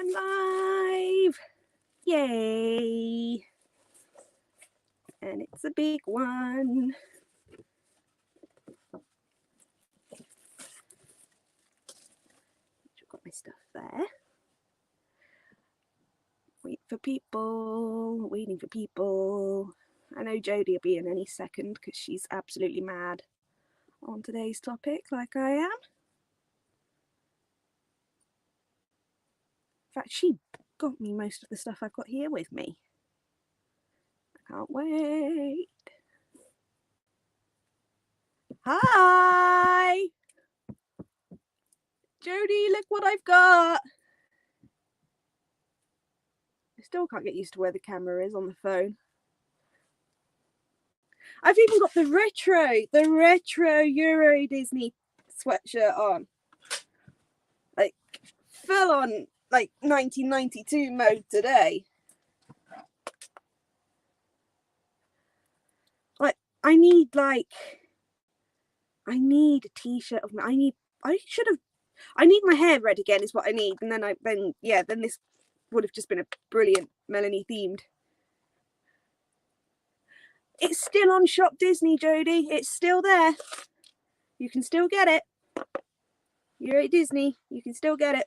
I'm live. Yay. And it's a big one. I've got my stuff there. Wait for people, waiting for people. I know Jodie will be in any second because she's absolutely mad on today's topic, like I am. In fact, she got me most of the stuff I've got here with me. I can't wait. Hi! Jodie, look what I've got. I still can't get used to where the camera is on the phone. I've even got the retro Euro Disney sweatshirt on. Like, full on, like, 1992 mode today. Like, I need a t-shirt of I need my hair red again is what I need. And then this would have just been a brilliant Melanie themed. It's still on Shop Disney, Jodie. It's still there. You can still get it. You're at Disney. You can still get it.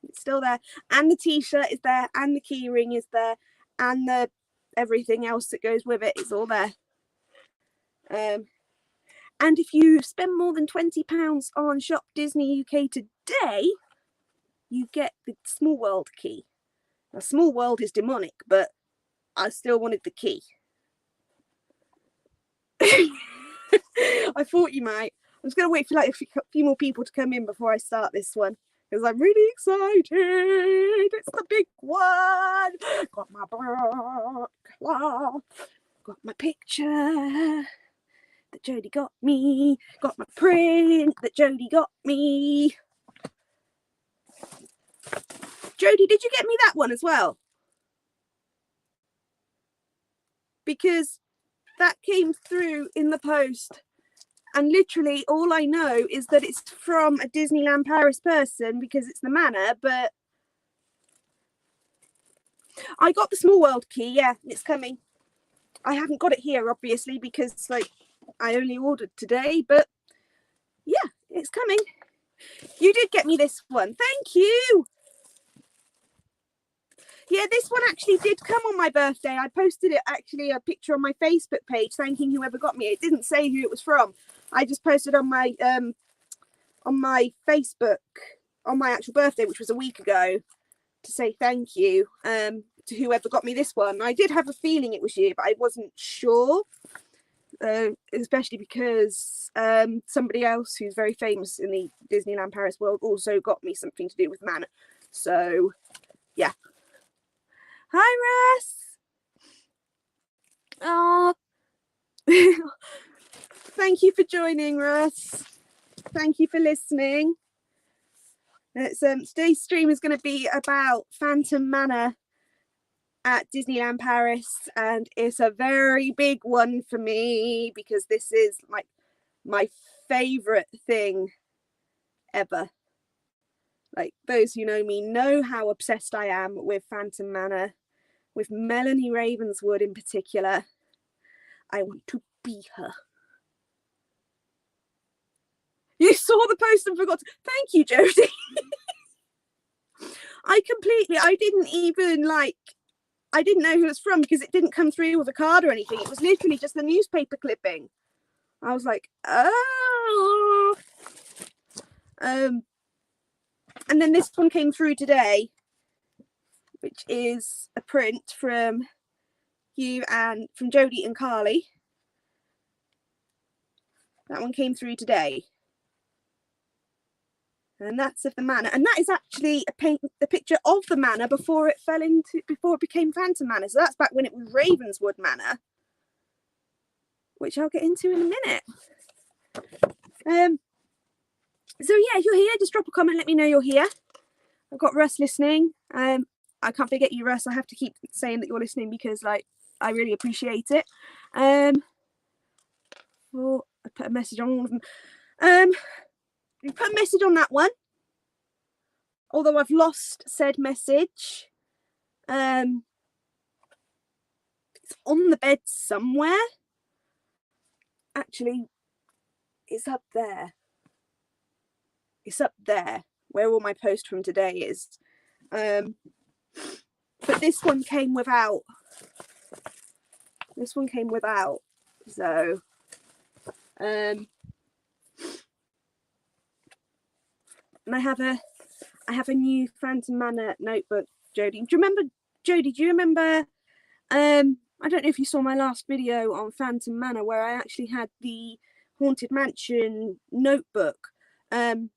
It's still there. And the t-shirt is there. And the key ring is there. And the everything else that goes with it is all there. And if you spend more than £20 on Shop Disney UK today, you get the Small World key. Now, Small World is demonic, but I still wanted the key. I thought you might. I'm just going to wait for like a few more people to come in before I start this one, because I'm really excited. It's the big one. Got my book. Got my picture that Jodie got me. Got my print that Jodie got me. Jodie, did you get me that one as well? Because that came through in the post, and literally all I know is that it's from a Disneyland Paris person because it's the manor, but I got the Small World key. Yeah, it's coming. I haven't got it here, obviously, because like I only ordered today, but yeah, it's coming. You did get me this one. Thank you. Yeah, this one actually did come on my birthday. I posted it, actually, a picture on my Facebook page thanking whoever got me. It didn't say who it was from. I just posted on my Facebook on my actual birthday, which was a week ago, to say thank you to whoever got me this one. I did have a feeling it was you, but I wasn't sure, especially because somebody else who's very famous in the Disneyland Paris world also got me something to do with Manor. So, yeah. Hi, Russ. Oh, thank you for joining, Russ. Thank you for listening. It's, today's stream is going to be about Phantom Manor at Disneyland Paris, and it's a very big one for me because this is like my favorite thing ever. Like, those who know me know how obsessed I am with Phantom Manor, with Melanie Ravenswood in particular. I want to be her. You saw the post and forgot to... Thank you, Jodie. I didn't know who it was from because it didn't come through with a card or anything. It was literally just the newspaper clipping. I was like, oh. And then this one came through today, which is a print from you and from Jodie and Carly. That one came through today. And that's of the manor. And that is actually a picture of the manor before it became Phantom Manor. So that's back when it was Ravenswood Manor, which I'll get into in a minute. So yeah, if you're here, just drop a comment, let me know you're here. I've got Russ listening. I can't forget you, Russ. I have to keep saying that you're listening because like I really appreciate it. Well, I put a message on all of them. You put a message on that one. although I've lost said message. It's on the bed somewhere. Actually, it's up there. It's up there where all my post from today is. But this one came without. This one came without. So, and I have a new Phantom Manor notebook, Jodie. Do you remember, I don't know if you saw my last video on Phantom Manor where I actually had the Haunted Mansion notebook. I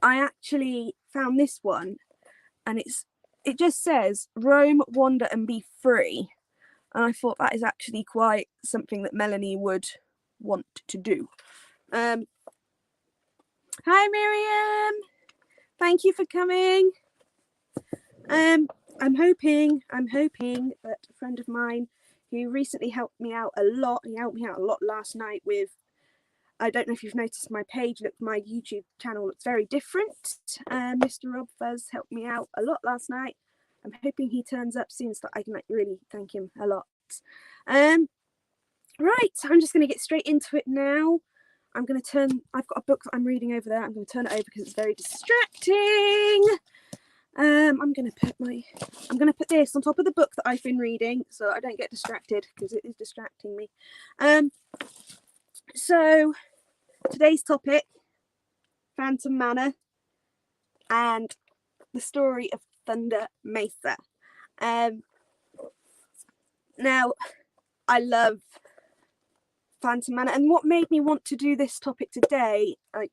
actually found this one, and it just says roam, wander and be free. And I thought that is actually quite something that Melanie would want to do. Hi Miriam, thank you for coming. I'm hoping that a friend of mine who recently helped me out a lot, he helped me out a lot last night with, I don't know if you've noticed my page, look, my YouTube channel looks very different. Mr. Rob Fuzz helped me out a lot last night. I'm hoping he turns up soon so that I can really thank him a lot. Right, I'm just going to get straight into it now. I've got a book that I'm reading over there. I'm going to turn it over because it's very distracting. I'm going to put this on top of the book that I've been reading so I don't get distracted because it is distracting me. So today's topic, Phantom Manor and the story of Thunder Mesa. Now, I love Phantom Manor, and what made me want to do this topic today, like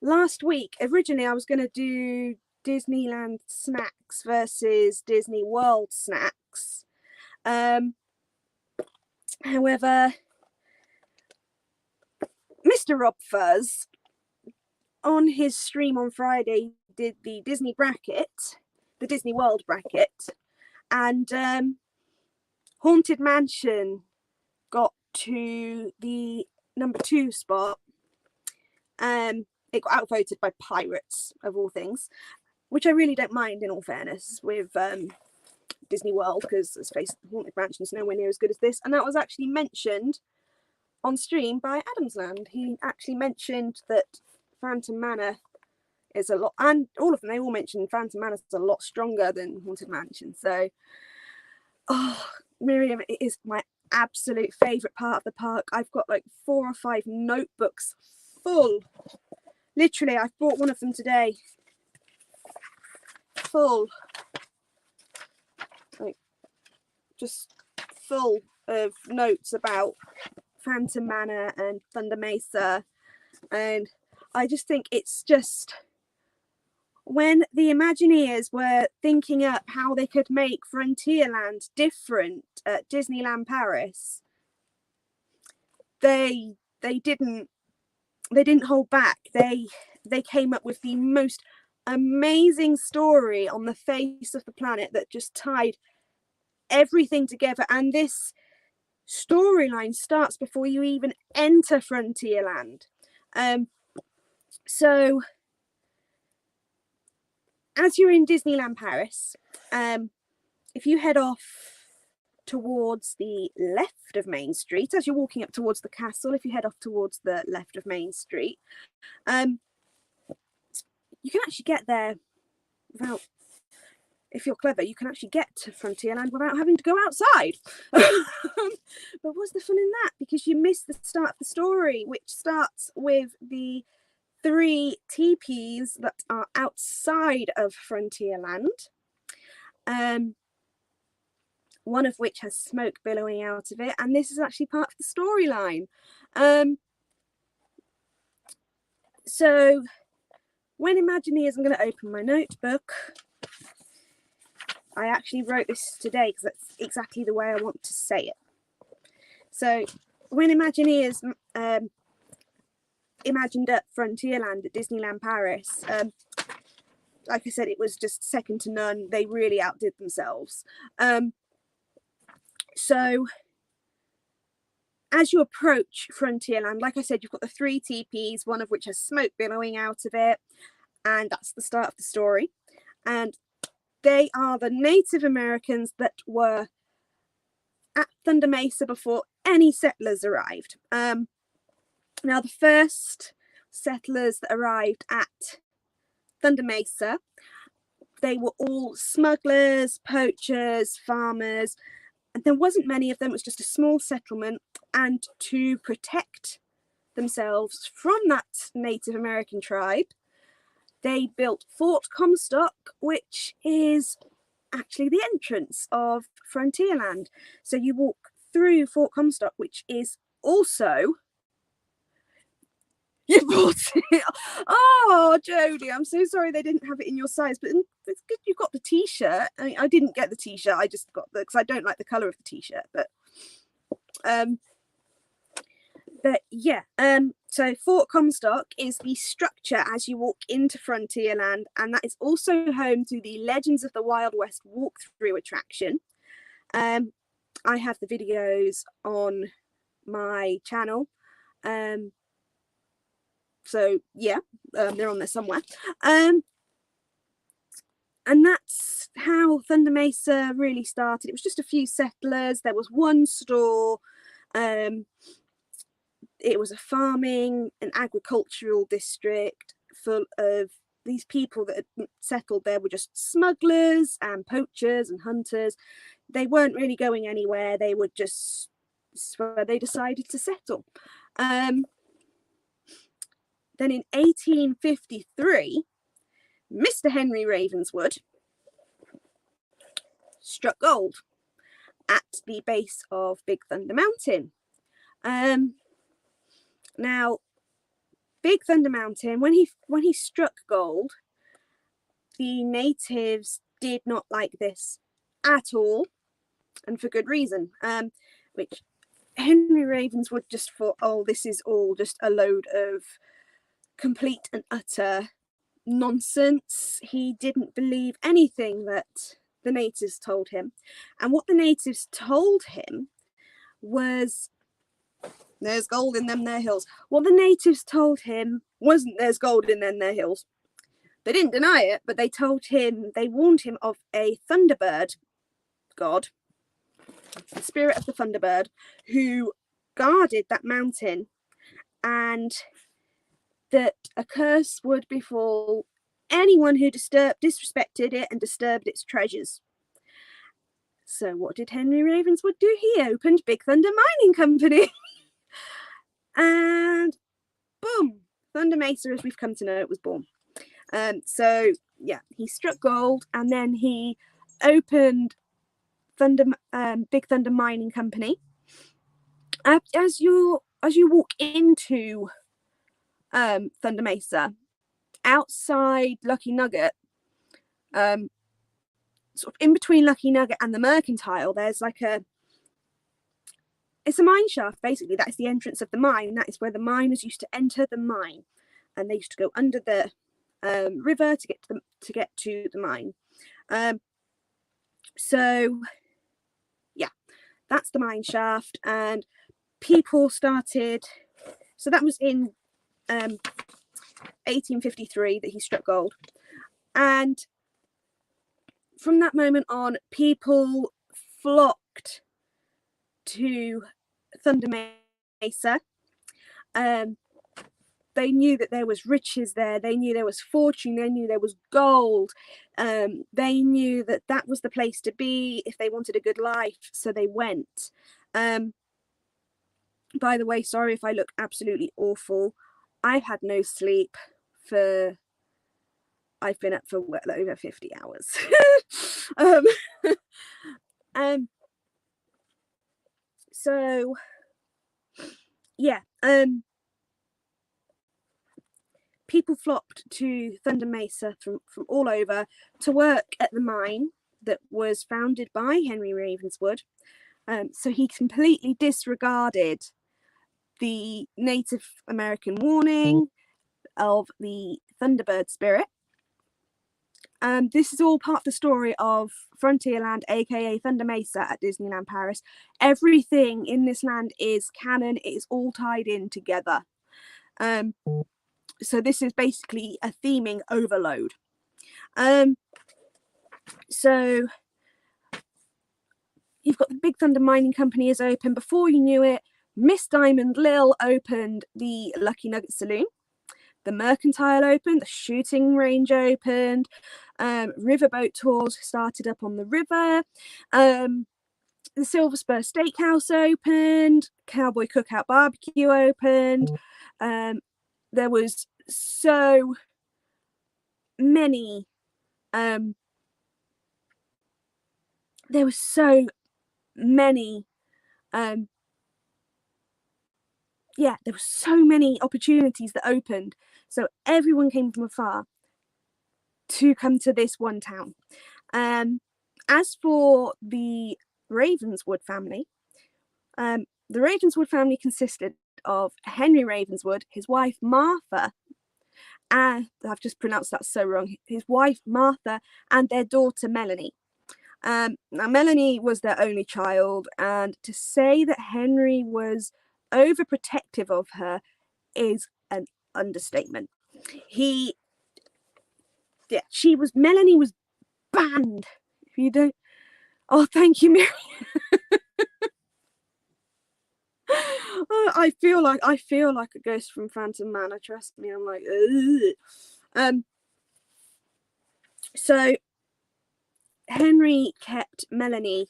last week, originally I was going to do Disneyland snacks versus Disney World snacks. However, Mr. Rob Fuzz on his stream on Friday did the Disney bracket, the Disney World bracket, and Haunted Mansion got to the number 2 spot. It got outvoted by Pirates, of all things, which I really don't mind, in all fairness, with Disney World, because let's face it, Haunted Mansion is nowhere near as good as this. And that was actually mentioned on stream by Adamsland. He actually mentioned that Phantom Manor is a lot, and all of them, they all mentioned Phantom Manor is a lot stronger than Haunted Mansion. So, oh, Miriam, it is my absolute favourite part of the park. I've got like 4 or 5 notebooks full. Literally, I've bought one of them today. Full. Like, just full of notes about Phantom Manor and Thunder Mesa. And I just think it's just, when the Imagineers were thinking up how they could make Frontierland different at Disneyland Paris, they didn't hold back. They came up with the most amazing story on the face of the planet that just tied everything together. And this storyline starts before you even enter Frontierland. So as you're in Disneyland Paris, if you head off towards the left of Main Street, as you're walking up towards the castle, if you head off towards the left of Main Street, you can actually get there without, if you're clever, you can actually get to Frontierland without having to go outside. But what's the fun in that? Because you miss the start of the story, which starts with the 3 teepees that are outside of Frontierland. One of which has smoke billowing out of it, and this is actually part of the storyline. So when Imagineers, I'm going to open my notebook. I actually wrote this today because that's exactly the way I want to say it. So when Imagineers imagined up Frontierland at Disneyland Paris, like I said, it was just second to none. They really outdid themselves. So as you approach Frontierland, like I said, you've got the 3 teepees, one of which has smoke billowing out of it. and that's the start of the story. And they are the Native Americans that were at Thunder Mesa before any settlers arrived. Now, the first settlers that arrived at Thunder Mesa, they were all smugglers, poachers, farmers, and there wasn't many of them. It was just a small settlement, and to protect themselves from that Native American tribe, they built Fort Comstock, which is actually the entrance of Frontierland. So you walk through Fort Comstock, which is also... You bought it. Oh, Jodie, I'm so sorry they didn't have it in your size, but it's good you got the t-shirt. I mean, I didn't get the t-shirt. I just got the, because I don't like the color of the t-shirt. But yeah. So Fort Comstock is the structure as you walk into Frontierland, and that is also home to the Legends of the Wild West walkthrough attraction. I have the videos on my channel. So yeah, they're on there somewhere. And that's how Thunder Mesa really started. It was just a few settlers. There was one store. It was a farming and agricultural district full of these people that had settled there were just smugglers and poachers and hunters. They weren't really going anywhere. They were just, this is where they decided to settle. Then in 1853, Mr. Henry Ravenswood struck gold at the base of Big Thunder Mountain. Now, Big Thunder Mountain, when he struck gold, the natives did not like this at all, and for good reason. Which Henry Ravenswood just thought, oh, this is all just a load of complete and utter nonsense. He didn't believe anything that the natives told him, and what the natives told him was, there's gold in them there hills. What the natives told him wasn't there's gold in them there hills. They didn't deny it, but they told him, they warned him of a Thunderbird god, the spirit of the Thunderbird, who guarded that mountain, and that a curse would befall anyone who disrespected it and disturbed its treasures. So what did Henry Ravenswood do? He opened Big Thunder Mining Company. And boom, Thunder Mesa, as we've come to know it, was born. So yeah, he struck gold, and then he opened Big Thunder Mining Company. As you walk into Thunder Mesa, outside Lucky Nugget, sort of in between Lucky Nugget and the Mercantile, there's like it's a mine shaft, basically. That is the entrance of the mine. That is where the miners used to enter the mine, and they used to go under the river to get to the mine. So yeah, that's the mine shaft, and people started. So that was in 1853 that he struck gold, and from that moment on, people flocked to Thunder Mesa. They knew that there was riches there. They knew there was fortune. They knew there was gold. They knew that that was the place to be if they wanted a good life. So they went. By the way, sorry if I look absolutely awful. I've had no sleep for... I've been up for well over 50 hours. So yeah, people flocked to Thunder Mesa from all over to work at the mine that was founded by Henry Ravenswood. So he completely disregarded the Native American warning of the Thunderbird spirit. This is all part of the story of Frontierland, aka Thunder Mesa at Disneyland Paris. Everything in this land is canon. It is all tied in together. So this is basically a theming overload. So you've got the Big Thunder Mining Company is open. Before you knew it, Miss Diamond Lil opened the Lucky Nugget Saloon. The Mercantile opened, the shooting range opened, riverboat tours started up on the river, the Silver Spur Steakhouse opened, Cowboy Cookout Barbecue opened. There was so many, there were so many opportunities that opened. So everyone came from afar to come to this one town. As for the Ravenswood family, the Ravenswood family consisted of Henry Ravenswood, his wife Martha, and I've just pronounced that so wrong, his wife Martha, and their daughter Melanie. Now Melanie was their only child, and to say that Henry was overprotective of her is an understatement. Melanie was banned. If you don't, oh, thank you, Mary. I feel like a ghost from Phantom Manor. Trust me, I'm like, ugh. So Henry kept Melanie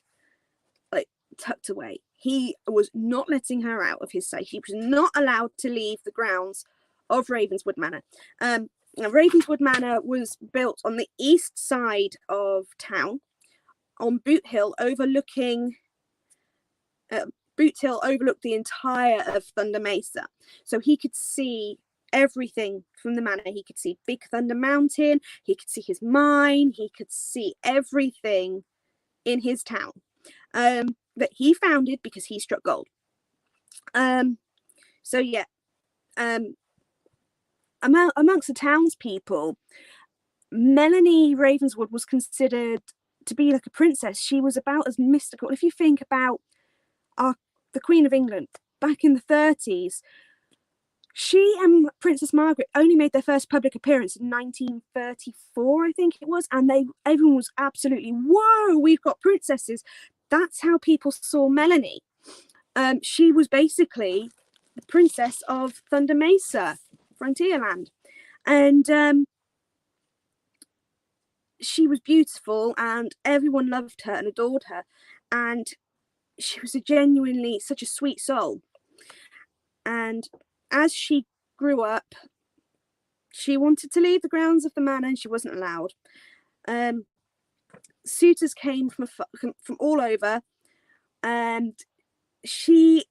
like tucked away. He was not letting her out of his sight. She was not allowed to leave the grounds of Ravenswood Manor. Ravenswood Manor was built on the east side of town, on Boot Hill, overlooking. Boot Hill overlooked the entire of Thunder Mesa, so he could see everything from the manor. He could see Big Thunder Mountain, he could see his mine, he could see everything in his town that he founded because he struck gold. So yeah, amongst the townspeople, Melanie Ravenswood was considered to be like a princess. She was about as mystical. If you think about the Queen of England back in the 30s, she and Princess Margaret only made their first public appearance in 1934, I think it was, and everyone was absolutely, whoa, we've got princesses. That's how people saw Melanie. She was basically the princess of Thunder Mesa, Frontierland, and she was beautiful, and everyone loved her and adored her, and she was genuinely such a sweet soul. And as she grew up, she wanted to leave the grounds of the manor, and she wasn't allowed. Suitors came from all over, and she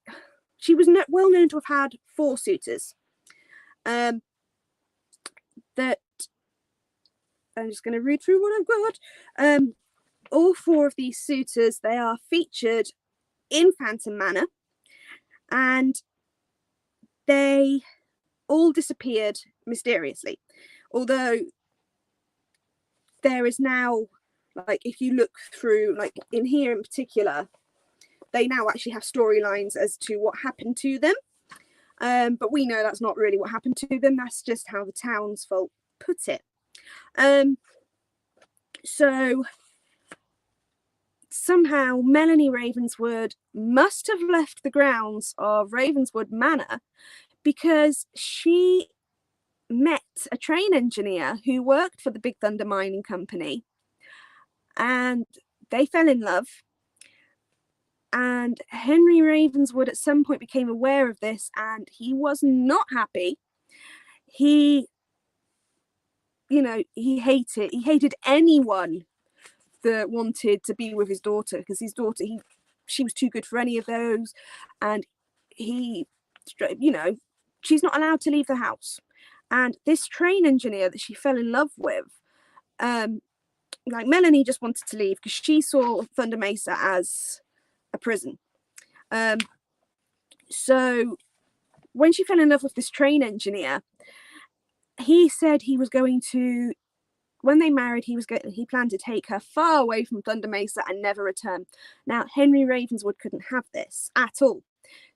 was well known to have had 4 suitors. That I'm just going to read through what I've got. All 4 of these suitors, they are featured in Phantom Manor, and they all disappeared mysteriously. Although there is now, like, if you look through, like in here in particular, they now actually have storylines as to what happened to them. But we know that's not really what happened to them. That's just how the townsfolk put it. So somehow Melanie Ravenswood must have left the grounds of Ravenswood Manor because she met a train engineer who worked for the Big Thunder Mining Company, and they fell in love. And Henry Ravenswood at some point became aware of this, and he was not happy. He hated anyone that wanted to be with his daughter, because his daughter, she was too good for any of those, and she's not allowed to leave the house. And this train engineer that she fell in love with, Melanie just wanted to leave because she saw Thunder Mesa as a prison. So when she fell in love with this train engineer, he said he was going to, when they married, he planned to take her far away from Thunder Mesa and never return. Now, Henry Ravenswood couldn't have this at all.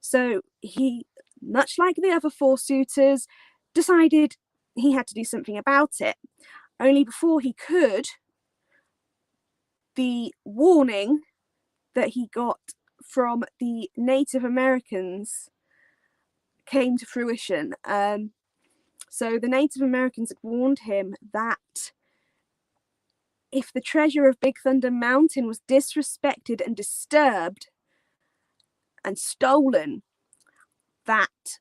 So he, much like the other 4 suitors, decided he had to do something about it. Only before he could, the warning that he got from the Native Americans came to fruition. So the Native Americans had warned him that if the treasure of Big Thunder Mountain was disrespected and disturbed and stolen, that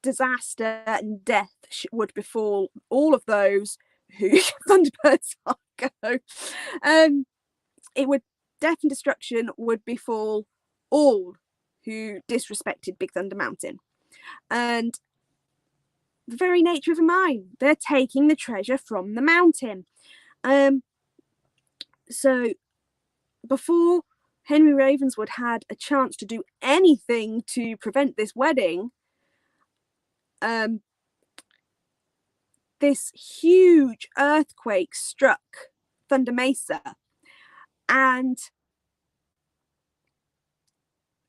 disaster and death would befall all of those who Thunderbirds are go. It would, death and destruction would befall all who disrespected Big Thunder Mountain. And the very nature of a mine, they're taking the treasure from the mountain. So before Henry Ravenswood had a chance to do anything to prevent this wedding, this huge earthquake struck Thunder Mesa, and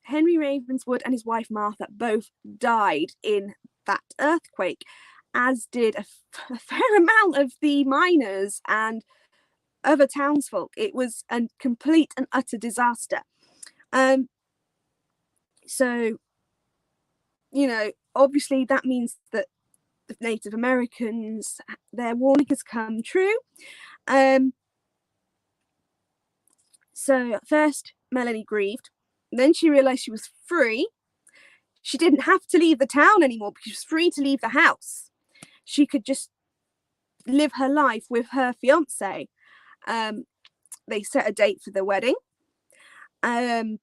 Henry Ravenswood and his wife Martha both died in that earthquake, as did a fair amount of the miners and other townsfolk. It was a complete and utter disaster. So, you know, obviously that means that the Native Americans, their warning has come true. So first Melanie grieved, then she realized she was free. She didn't have to leave the town anymore because she was free to leave the house. She could just live her life with her fiance. They set a date for the wedding. They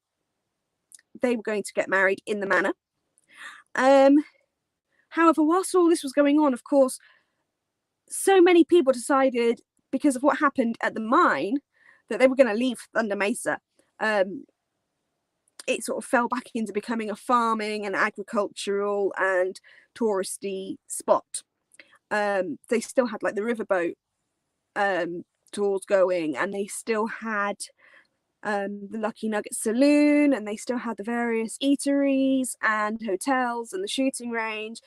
were going to get married in the manor. However, whilst all this was going on, of course, so many people decided, because of what happened at the mine, that they were going to leave Thunder Mesa. It sort of fell back into becoming a farming and agricultural and touristy spot. They still had like the riverboat tours going, and they still had the Lucky Nugget Saloon, and they still had the various eateries and hotels and the shooting range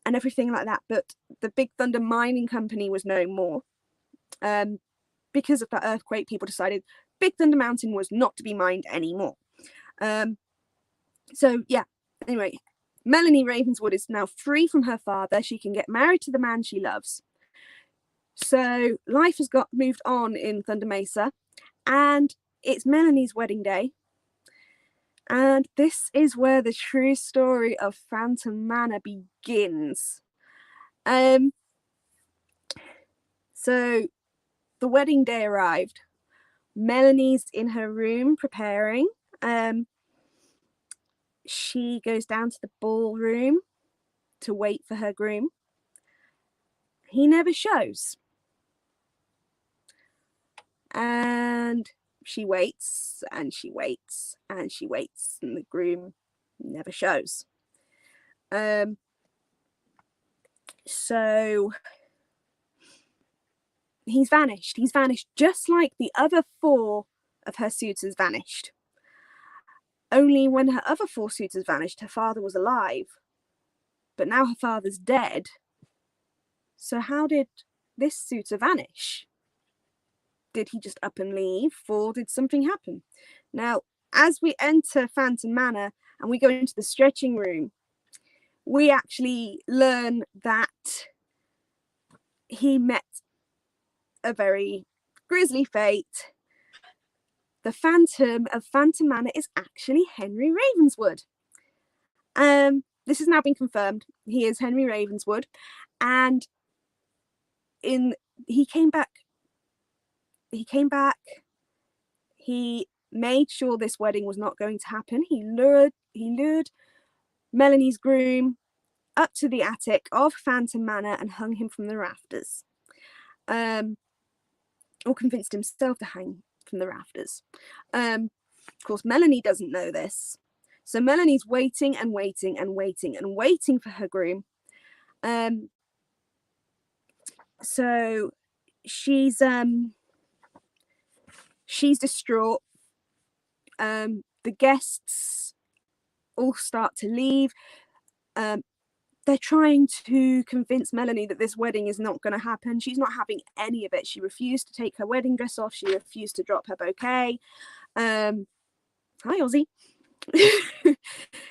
and everything like that. But the Big Thunder Mining Company was no more. Because of that earthquake, people decided Big Thunder Mountain was not to be mined anymore. So yeah, anyway, Melanie Ravenswood is now free from her father. She can get married to the man she loves. So life has got moved on in Thunder Mesa, and it's Melanie's wedding day. And this is where the true story of Phantom Manor begins. So the wedding day arrived. Melanie's in her room preparing. She goes down to the ballroom to wait for her groom. He never shows. And she waits and she waits and she waits, and the groom never shows. So he's vanished. He's vanished just like the other 4 of her suitors vanished. Only when her other 4 suitors vanished, her father was alive. But now her father's dead. So how did this suitor vanish? Did he just up and leave, or did something happen? Now, as we enter Phantom Manor and we go into the stretching room, we actually learn that he met a very grisly fate. The Phantom of Phantom Manor is actually Henry Ravenswood. This has now been confirmed. He is Henry Ravenswood, and he came back. He made sure this wedding was not going to happen. He lured Melanie's groom up to the attic of Phantom Manor and hung him from the rafters. Or convinced himself to hang from the rafters. Of course, Melanie doesn't know this. So Melanie's waiting and waiting and waiting and waiting for her groom. So she's distraught. The guests all start to leave. they're trying to convince Melanie that this wedding is not going to happen. She's not having any of it. She refused to take her wedding dress off. She refused to drop her bouquet. Hi, Ozzy.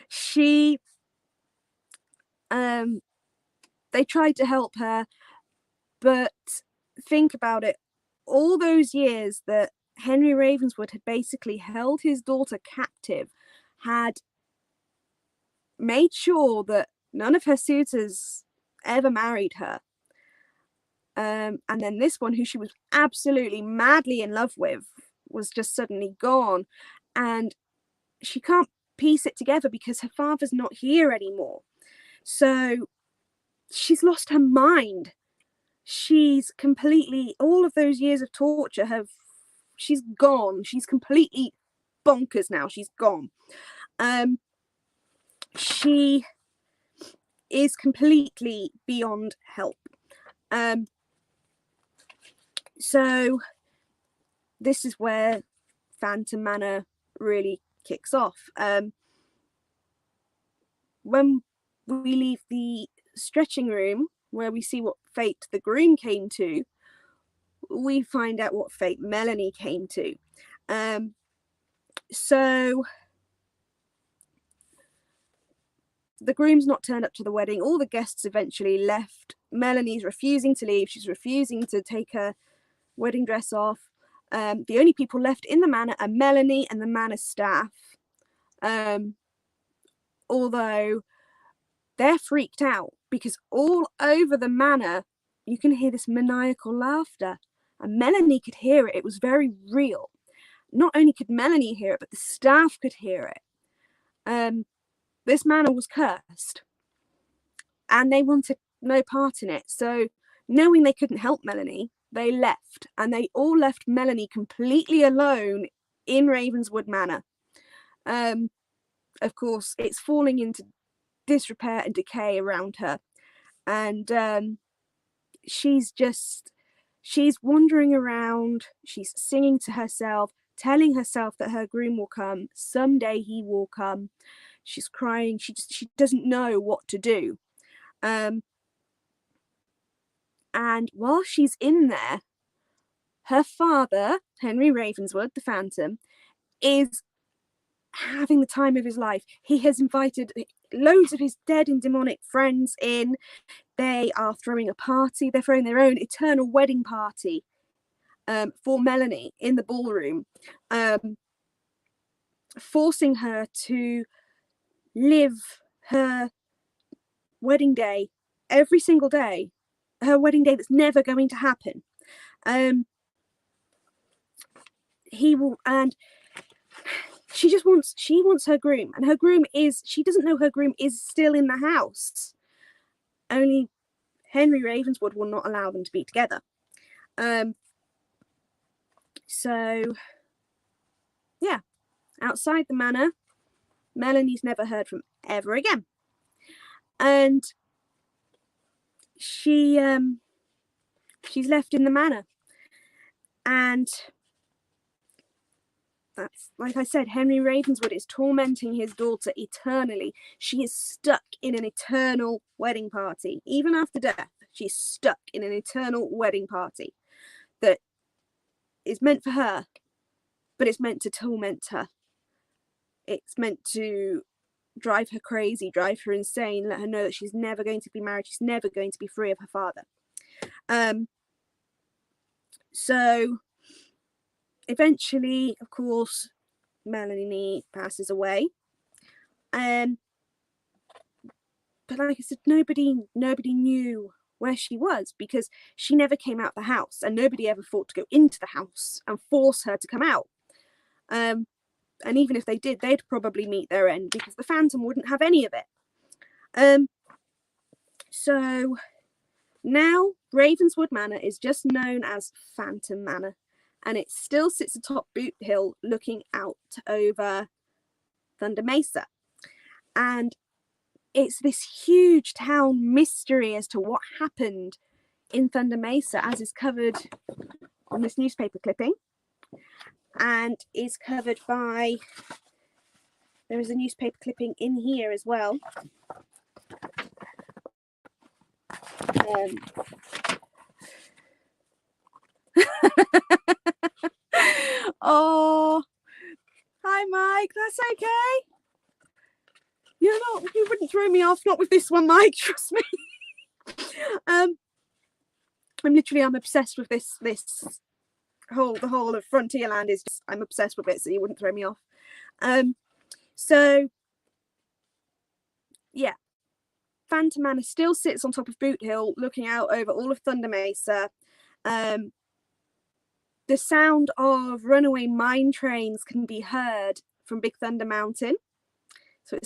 She, they tried to help her, but think about it. All those years that Henry Ravenswood had basically held his daughter captive, had made sure that none of her suitors ever married her. And then this one, who she was absolutely madly in love with, was just suddenly gone. And she can't piece it together because her father's not here anymore. So she's lost her mind. She's completely, all of those years of torture she's gone. She's completely bonkers now. She's gone. She is completely beyond help. So this is where Phantom Manor really kicks off. When we leave the stretching room, where we see what fate the groom came to, we find out what fate Melanie came to. So the groom's not turned up to the wedding. All the guests eventually left. Melanie's refusing to leave. She's refusing to take her wedding dress off. The only people left in the manor are Melanie and the manor staff. Although they're freaked out because all over the manor you can hear this maniacal laughter, and Melanie could hear it. It was very real. Not only could Melanie hear it, but the staff could hear it. This manor was cursed, and they wanted no part in it. So, knowing they couldn't help Melanie, they left, and they all left Melanie completely alone in Ravenswood Manor. Of course, it's falling into disrepair and decay around her, and she's wandering around. She's singing to herself, telling herself that her groom will come someday. He will come. She's crying. She doesn't know what to do. And while she's in there, her father, Henry Ravenswood, the Phantom, is having the time of his life. He has invited loads of his dead and demonic friends in. They are throwing a party. They're throwing their own eternal wedding party for Melanie in the ballroom, forcing her to live her wedding day every single day, her wedding day that's never going to happen. He will, and she wants her groom, and her groom is, she doesn't know her groom is still in the house. Only Henry Ravenswood will not allow them to be together. So yeah, outside the manor, Melanie's never heard from ever again, and she's left in the manor. And that's, like I said, Henry Ravenswood is tormenting his daughter eternally. She is stuck in an eternal wedding party. Even after death, she's stuck in an eternal wedding party that is meant for her, but it's meant to torment her. It's meant to drive her crazy, drive her insane, let her know that she's never going to be married, she's never going to be free of her father. So eventually, of course, Melanie passes away. But like I said, nobody knew where she was, because she never came out the house, and nobody ever thought to go into the house and force her to come out. And even if they did, they'd probably meet their end, because the Phantom wouldn't have any of it. So now Ravenswood Manor is just known as Phantom Manor, and it still sits atop Boot Hill looking out over Thunder Mesa. And it's this huge town mystery as to what happened in Thunder Mesa, as is covered on this newspaper clipping, and is covered by, there is a newspaper clipping in here as well, Oh, hi Mike, that's okay. You wouldn't throw me off, not with this one, Mike, trust me. I'm obsessed with this the whole of Frontierland is just, I'm obsessed with it, so you wouldn't throw me off. So yeah, Phantom Manor still sits on top of Boot Hill, looking out over all of Thunder Mesa. The sound of runaway mine trains can be heard from Big Thunder Mountain. So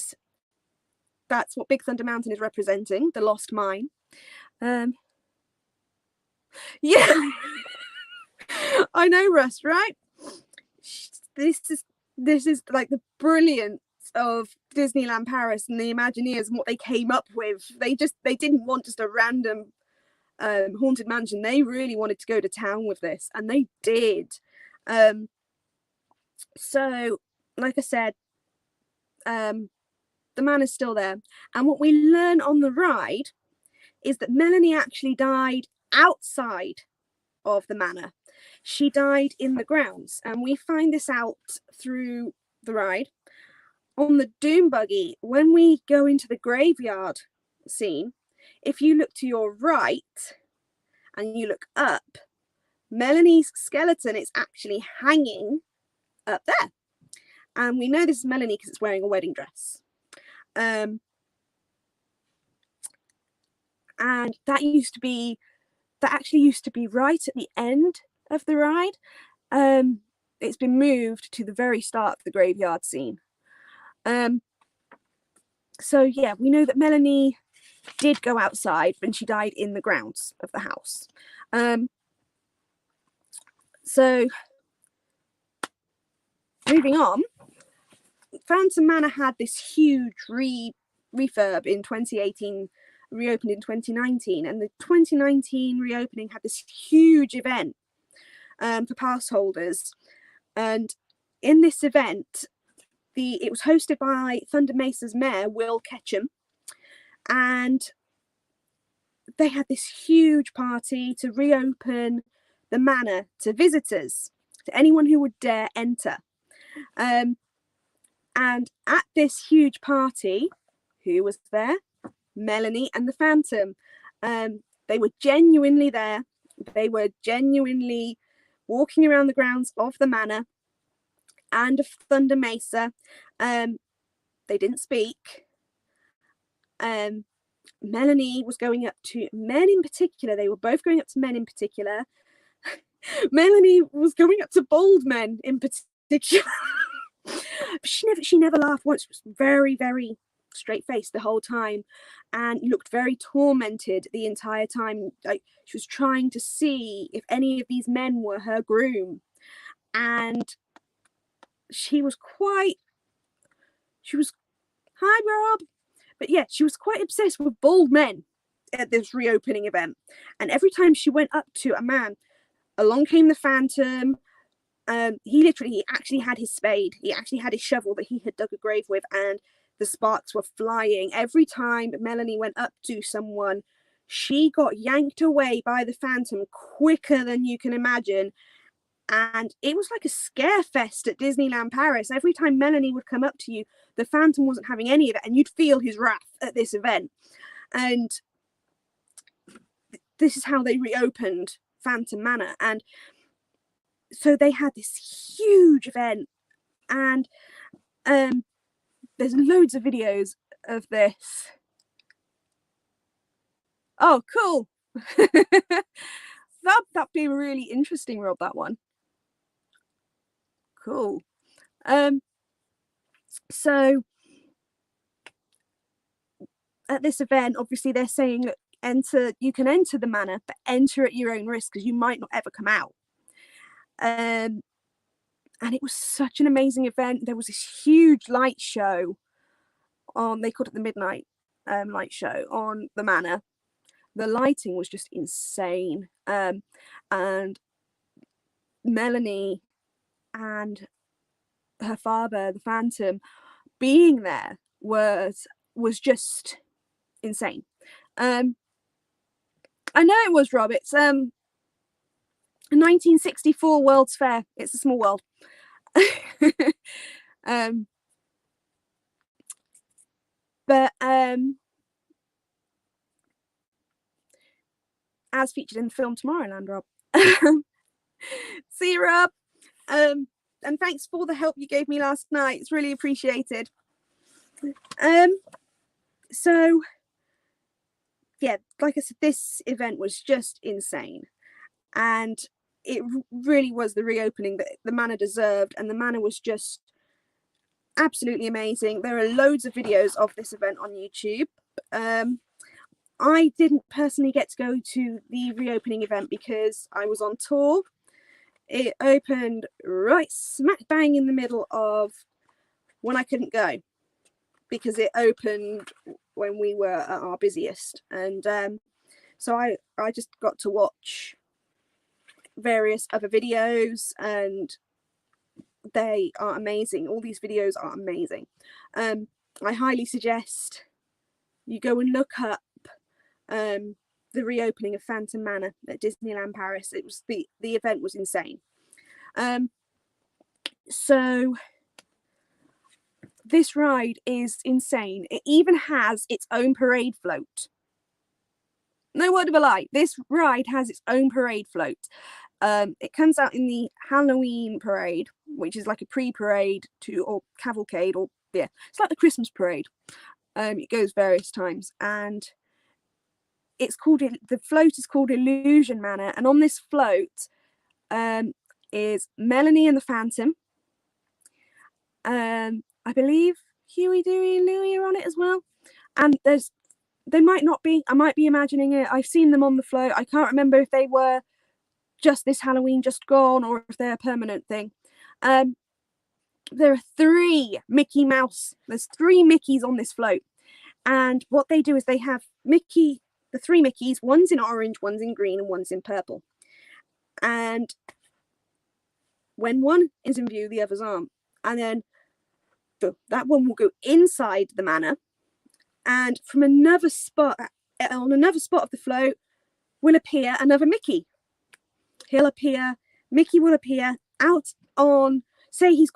that's what Big Thunder Mountain is representing, the lost mine. Yeah, I know, Russ, right? This is like the brilliance of Disneyland Paris and the Imagineers and what they came up with. They didn't want just a random haunted mansion. They really wanted to go to town with this, and they did. So like I said, the man is still there, and what we learn on the ride is that Melanie actually died outside of the manor. She died in the grounds, and we find this out through the ride. On the Doom Buggy, when we go into the graveyard scene, if you look to your right and you look up, Melanie's skeleton is actually hanging up there. And we know this is Melanie because it's wearing a wedding dress. And that actually used to be right at the end of the ride. It's been moved to the very start of the graveyard scene. So yeah, we know that Melanie did go outside when she died in the grounds of the house. So moving on, Phantom Manor had this huge refurb in 2018, reopened in 2019, and the 2019 reopening had this huge event for pass holders. And in this event, it was hosted by Thunder Mesa's mayor, Will Ketchum, and they had this huge party to reopen the manor to visitors, to anyone who would dare enter. And at this huge party, who was there? Melanie and the Phantom. They were genuinely there. They were genuinely walking around the grounds of the manor and of Thunder Mesa. They didn't speak. Melanie was going up to men in particular. They were both going up to men in particular. Melanie was going up to bald men in particular. But she never laughed once. She was very, very straight faced the whole time and looked very tormented the entire time. Like she was trying to see if any of these men were her groom. And she was hi Rob. But yeah, she was quite obsessed with bald men at this reopening event. And every time she went up to a man, along came the Phantom. He actually had his spade. He actually had his shovel that he had dug a grave with, and the sparks were flying. Every time Melanie went up to someone, she got yanked away by the Phantom quicker than you can imagine. And it was like a scare fest at Disneyland Paris. Every time Melanie would come up to you, the Phantom wasn't having any of it, and you'd feel his wrath at this event. And this is how they reopened Phantom Manor. And so they had this huge event, and there's loads of videos of this. Oh, cool. That'd be really interesting, Rob, that one. Cool. So at this event, obviously they're saying you can enter the manor, but enter at your own risk because you might not ever come out. And it was such an amazing event. There was this huge light show on, they called it the midnight light show on the manor. The lighting was just insane. And Melanie and her father, the Phantom, being there was just insane. I know it was, Rob. It's 1964 World's Fair. It's a small world. But as featured in the film Tomorrowland, Rob. See you, Rob. And thanks for the help you gave me last night. It's really appreciated. So yeah, like I said, this event was just insane, and it really was the reopening that the manor deserved, and the manor was just absolutely amazing. There are loads of videos of this event on YouTube. I didn't personally get to go to the reopening event because I was on tour. It opened right smack bang in the middle of when I couldn't go, because it opened when we were at our busiest, and so I just got to watch various other videos, and they are amazing. All these videos are amazing. I highly suggest you go and look up the reopening of Phantom Manor at Disneyland Paris. It was the event was insane. So this ride is insane. It even has its own parade float. No word of a lie. This ride has its own parade float. It comes out in the Halloween parade, which is like a pre-parade to, or cavalcade, or yeah, it's like the Christmas parade. It goes various times, and it's called, the float is called Illusion Manor, and on this float is Melanie and the Phantom. I believe Huey, Dewey, and Louie are on it as well, and they might not be. I might be imagining it. I've seen them on the float. I can't remember if they were just this Halloween just gone, or if they're a permanent thing. There are 3 Mickey Mouse. There's 3 Mickeys on this float, and what they do is they have Mickey, the 3 Mickeys. One's in orange, one's in green, and one's in purple. And when one is in view, the others aren't. And then that one will go inside the manor, and from another spot, on another spot of the float, will appear another Mickey. He'll appear, Mickey will appear out on, say he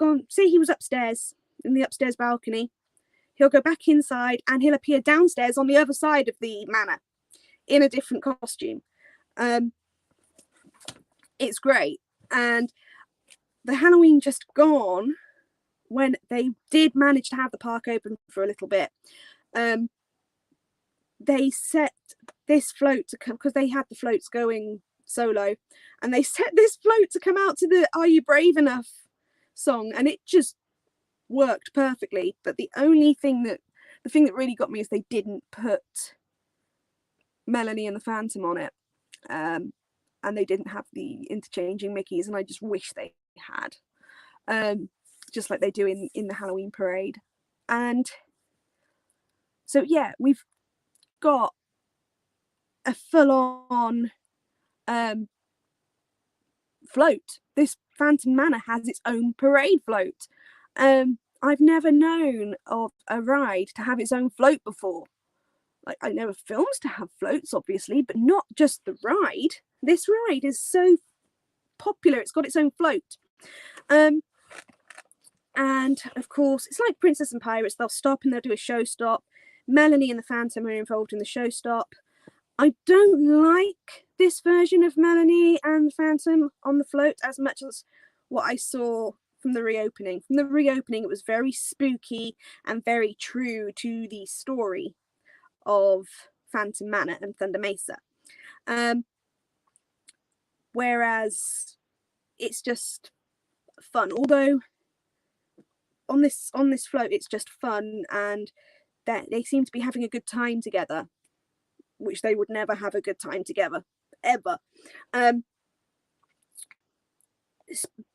was upstairs, in the upstairs balcony. He'll go back inside, and he'll appear downstairs on the other side of the manor in a different costume. It's great. And the Halloween just gone, when they did manage to have the park open for a little bit, they set this float to come, because they had the floats going solo, and they set this float to come out to the Are You Brave Enough song, and it just worked perfectly. But the thing that really got me is they didn't put Melanie and the Phantom on it, and they didn't have the interchanging Mickeys, and I just wish they had, just like they do in the Halloween parade. And so yeah, we've got a full-on float. This Phantom Manor has its own parade float. I've never known of a ride to have its own float before. Like, I know of films to have floats, obviously, but not just the ride. This ride is so popular, it's got its own float. And of course, it's like Princess and Pirates. They'll stop and they'll do a show stop. Melanie and the Phantom are involved in the show stop. I don't like this version of Melanie and the Phantom on the float as much as what I saw from the reopening. From the reopening, it was very spooky and very true to the story of Phantom Manor and Thunder Mesa. Whereas it's just fun. Although on this float, it's just fun, and that they seem to be having a good time together, which they would never have a good time together ever.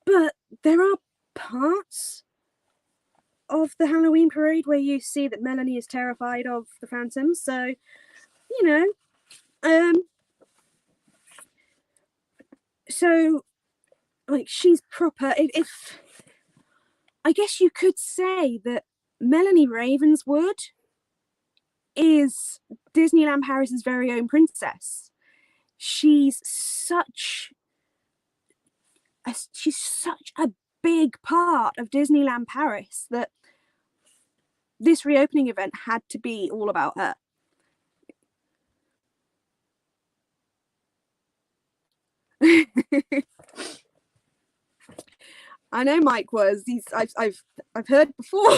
But there are parts of the Halloween parade where you see that Melanie is terrified of the Phantom, so you know, so like she's proper. If I guess you could say that Melanie Ravenswood is Disneyland Paris's very own princess. she's such a big part of Disneyland Paris that this reopening event had to be all about her. I know Mike was. I've heard before.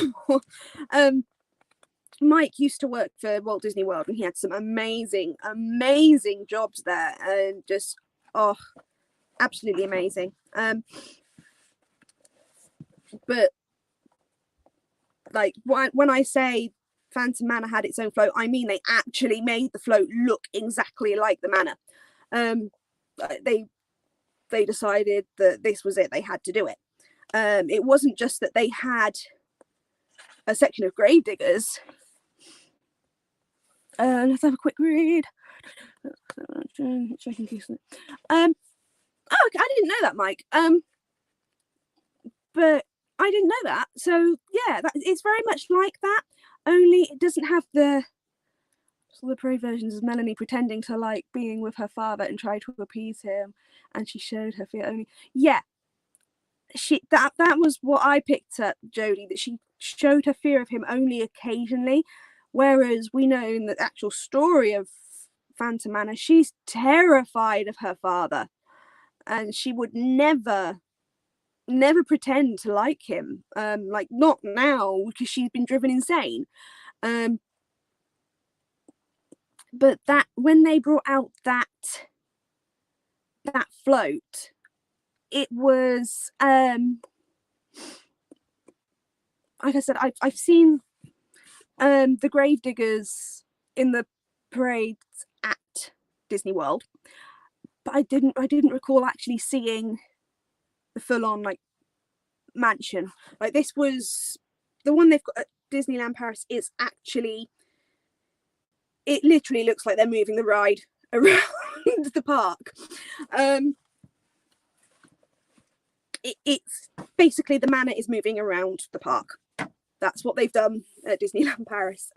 Mike used to work for Walt Disney World, and he had some amazing jobs there, and just absolutely amazing. But like when I say Phantom Manor had its own float, I mean they actually made the float look exactly like the manor. They decided that this was it. They had to do it. It wasn't just that they had a section of gravediggers. Let's have a quick read. I didn't know that, Mike. But I didn't know that. So yeah, it's very much like that. Only it doesn't have the parade versions of Melanie pretending to like being with her father and try to appease him, and she showed her fear only. Yeah, that was what I picked up, Jodie, that she showed her fear of him only occasionally, whereas we know in the actual story of Phantom Manor, she's terrified of her father, and she would never pretend to like him, like not now because she's been driven insane. But that when they brought out that float, it was like I said, I've seen the gravediggers in the parades at Disney World, but I didn't recall actually seeing the full-on like mansion. Like this was the one they've got at Disneyland Paris. Is actually, it literally looks like they're moving the ride around the park. It's basically the manor is moving around the park. That's what they've done at Disneyland Paris.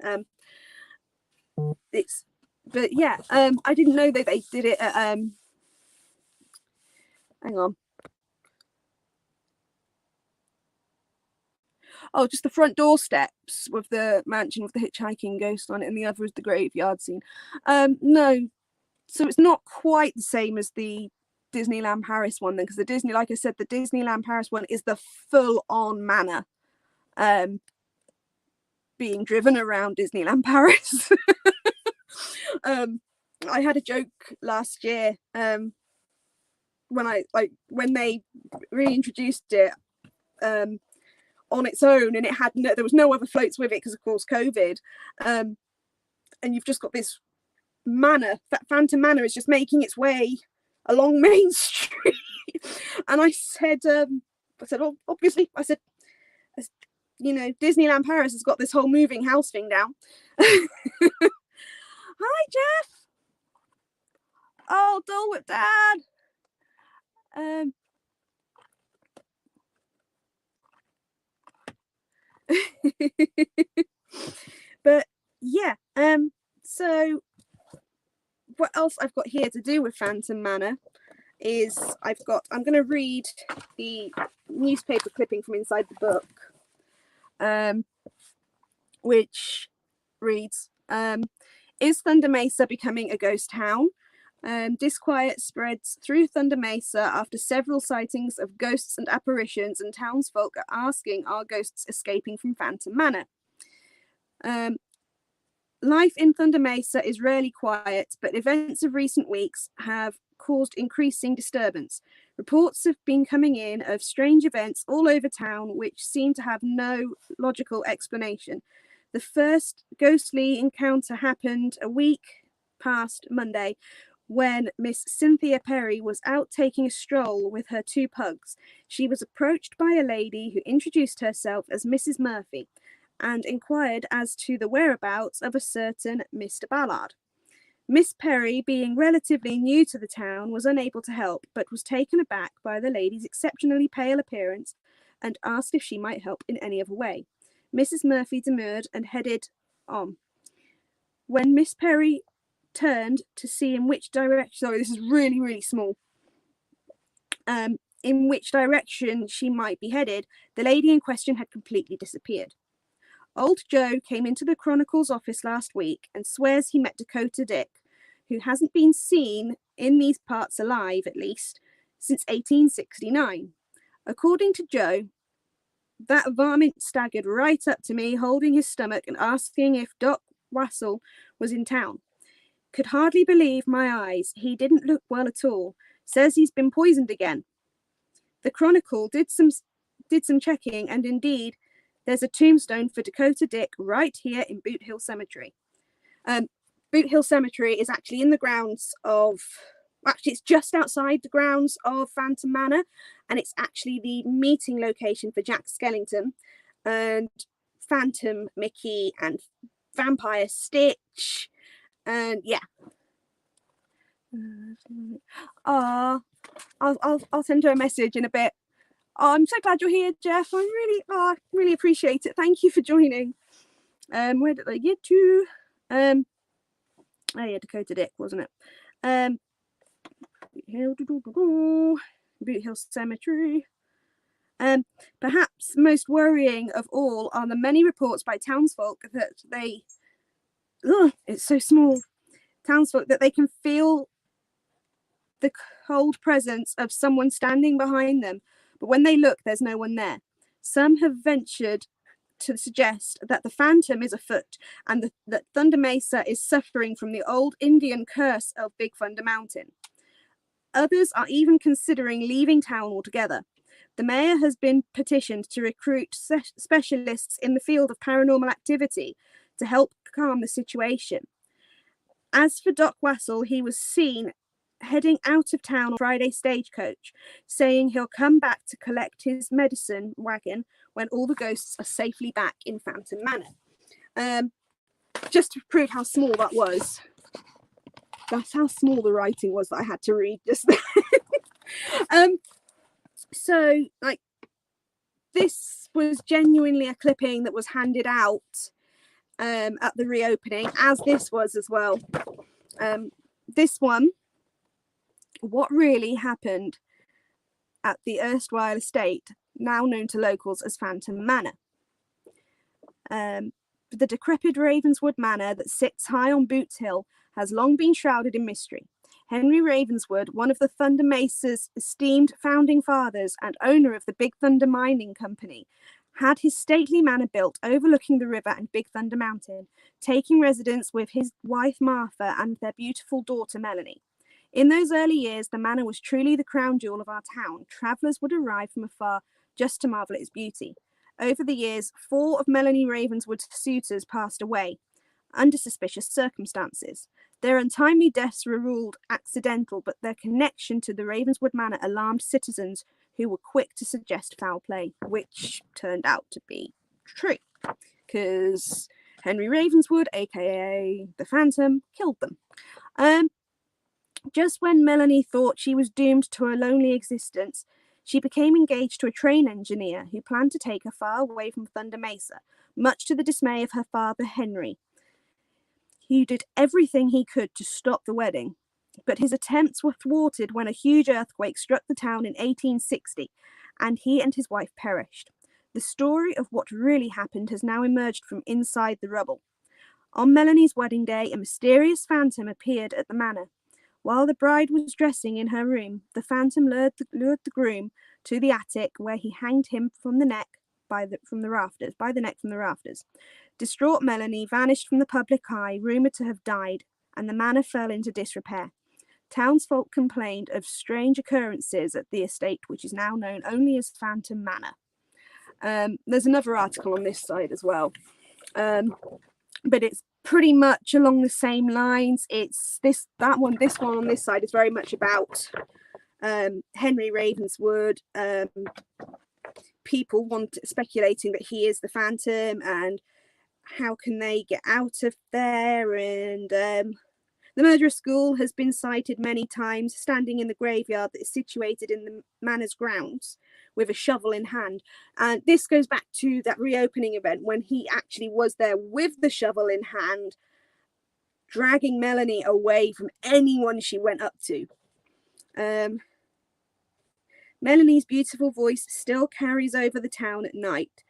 But yeah, I didn't know that they did it at hang on. Oh, just the front door steps with the mansion with the hitchhiking ghost on it, and the other is the graveyard scene. No, so it's not quite the same as the Disneyland Paris one then, because like I said, the Disneyland Paris one is the full-on manor being driven around Disneyland Paris. I had a joke last year when they reintroduced it on its own, and there was no other floats with it because of course COVID, and you've just got this manor. That Phantom Manor is just making its way along Main Street. And I said, obviously, I said, Disneyland Paris has got this whole moving house thing down. Hi, Jeff. Oh, Dole Whip Dad. But yeah, so what else I've got here to do with Phantom Manor is I'm going to read the newspaper clipping from inside the book, which reads, is Thunder Mesa becoming a ghost town? Disquiet spreads through Thunder Mesa after several sightings of ghosts and apparitions, and townsfolk are asking, are ghosts escaping from Phantom Manor? Life in Thunder Mesa is rarely quiet, but events of recent weeks have caused increasing disturbance. Reports have been coming in of strange events all over town which seem to have no logical explanation. The first ghostly encounter happened a week past Monday when Miss Cynthia Perry was out taking a stroll with her two pugs. She was approached by a lady who introduced herself as Mrs. Murphy and inquired as to the whereabouts of a certain Mr. Ballard. Miss Perry, being relatively new to the town, was unable to help, but was taken aback by the lady's exceptionally pale appearance and asked if she might help in any other way. Mrs. Murphy demurred and headed on. When Miss Perry turned to see in which direction, sorry, this is really, really small, in which direction she might be headed, the lady in question had completely disappeared. Old Joe came into the Chronicle's office last week and swears he met Dakota Dick, who hasn't been seen in these parts alive, at least, since 1869. According to Joe, that varmint staggered right up to me, holding his stomach and asking if Doc Wassel was in town. Could hardly believe my eyes. He didn't look well at all. Says he's been poisoned again. The Chronicle did some checking, and indeed, there's a tombstone for Dakota Dick right here in Boot Hill Cemetery. Boot Hill Cemetery is actually in the grounds of, actually it's just outside the grounds of Phantom Manor, and it's actually the meeting location for Jack Skellington and Phantom Mickey and Vampire Stitch, and yeah. I'll send her a message in a bit. Oh, I'm so glad you're here, Jeff. I really appreciate it. Thank you for joining. Where did I get to? Oh yeah, Dakota Dick, wasn't it? Boot Hill Cemetery. Perhaps most worrying of all are the many reports by townsfolk that it's so small. Townsfolk that they can feel the cold presence of someone standing behind them, but when they look, there's no one there. Some have ventured to suggest that the phantom is afoot and that Thunder Mesa is suffering from the old Indian curse of Big Thunder Mountain. Others are even considering leaving town altogether. The mayor has been petitioned to recruit specialists in the field of paranormal activity to help calm the situation. As for Doc Wassel, he was seen heading out of town on Friday stagecoach, saying he'll come back to collect his medicine wagon when all the ghosts are safely back in Phantom Manor. Just to prove how small that was. That's how small the writing was that I had to read just then. So, like, this was genuinely a clipping that was handed out at the reopening, as this was as well. This one, what really happened at the erstwhile estate, now known to locals as Phantom Manor. The decrepit Ravenswood Manor that sits high on Boots Hill has long been shrouded in mystery. Henry Ravenswood, one of the Thunder Mesa's esteemed founding fathers and owner of the Big Thunder Mining Company, had his stately manor built overlooking the river and Big Thunder Mountain, taking residence with his wife Martha and their beautiful daughter Melanie. In those early years, the manor was truly the crown jewel of our town. Travellers would arrive from afar just to marvel at its beauty. Over the years, 4 of Melanie Ravenswood's suitors passed away under suspicious circumstances. Their untimely deaths were ruled accidental, but their connection to the Ravenswood Manor alarmed citizens who were quick to suggest foul play, which turned out to be true, because Henry Ravenswood, aka the Phantom, killed them. Just when Melanie thought she was doomed to a lonely existence, she became engaged to a train engineer who planned to take her far away from Thunder Mesa, much to the dismay of her father, Henry. He did everything he could to stop the wedding, but his attempts were thwarted when a huge earthquake struck the town in 1860, and he and his wife perished. The story of what really happened has now emerged from inside the rubble. On Melanie's wedding day, a mysterious phantom appeared at the manor. While the bride was dressing in her room, the phantom lured the groom to the attic, where he hanged him from the neck from the rafters. Distraught Melanie vanished from the public eye, rumoured to have died, and the manor fell into disrepair. Townsfolk complained of strange occurrences at the estate, which is now known only as Phantom Manor. There's another article on this side as well, but it's pretty much along the same lines. It's this one on this side is very much about Henry Ravenswood. People speculating that he is the Phantom, and how can they get out of there? And the murderous school has been sighted many times, standing in the graveyard that is situated in the manor's grounds with a shovel in hand. And this goes back to that reopening event when he actually was there with the shovel in hand, dragging Melanie away from anyone she went up to. Melanie's beautiful voice still carries over the town at night,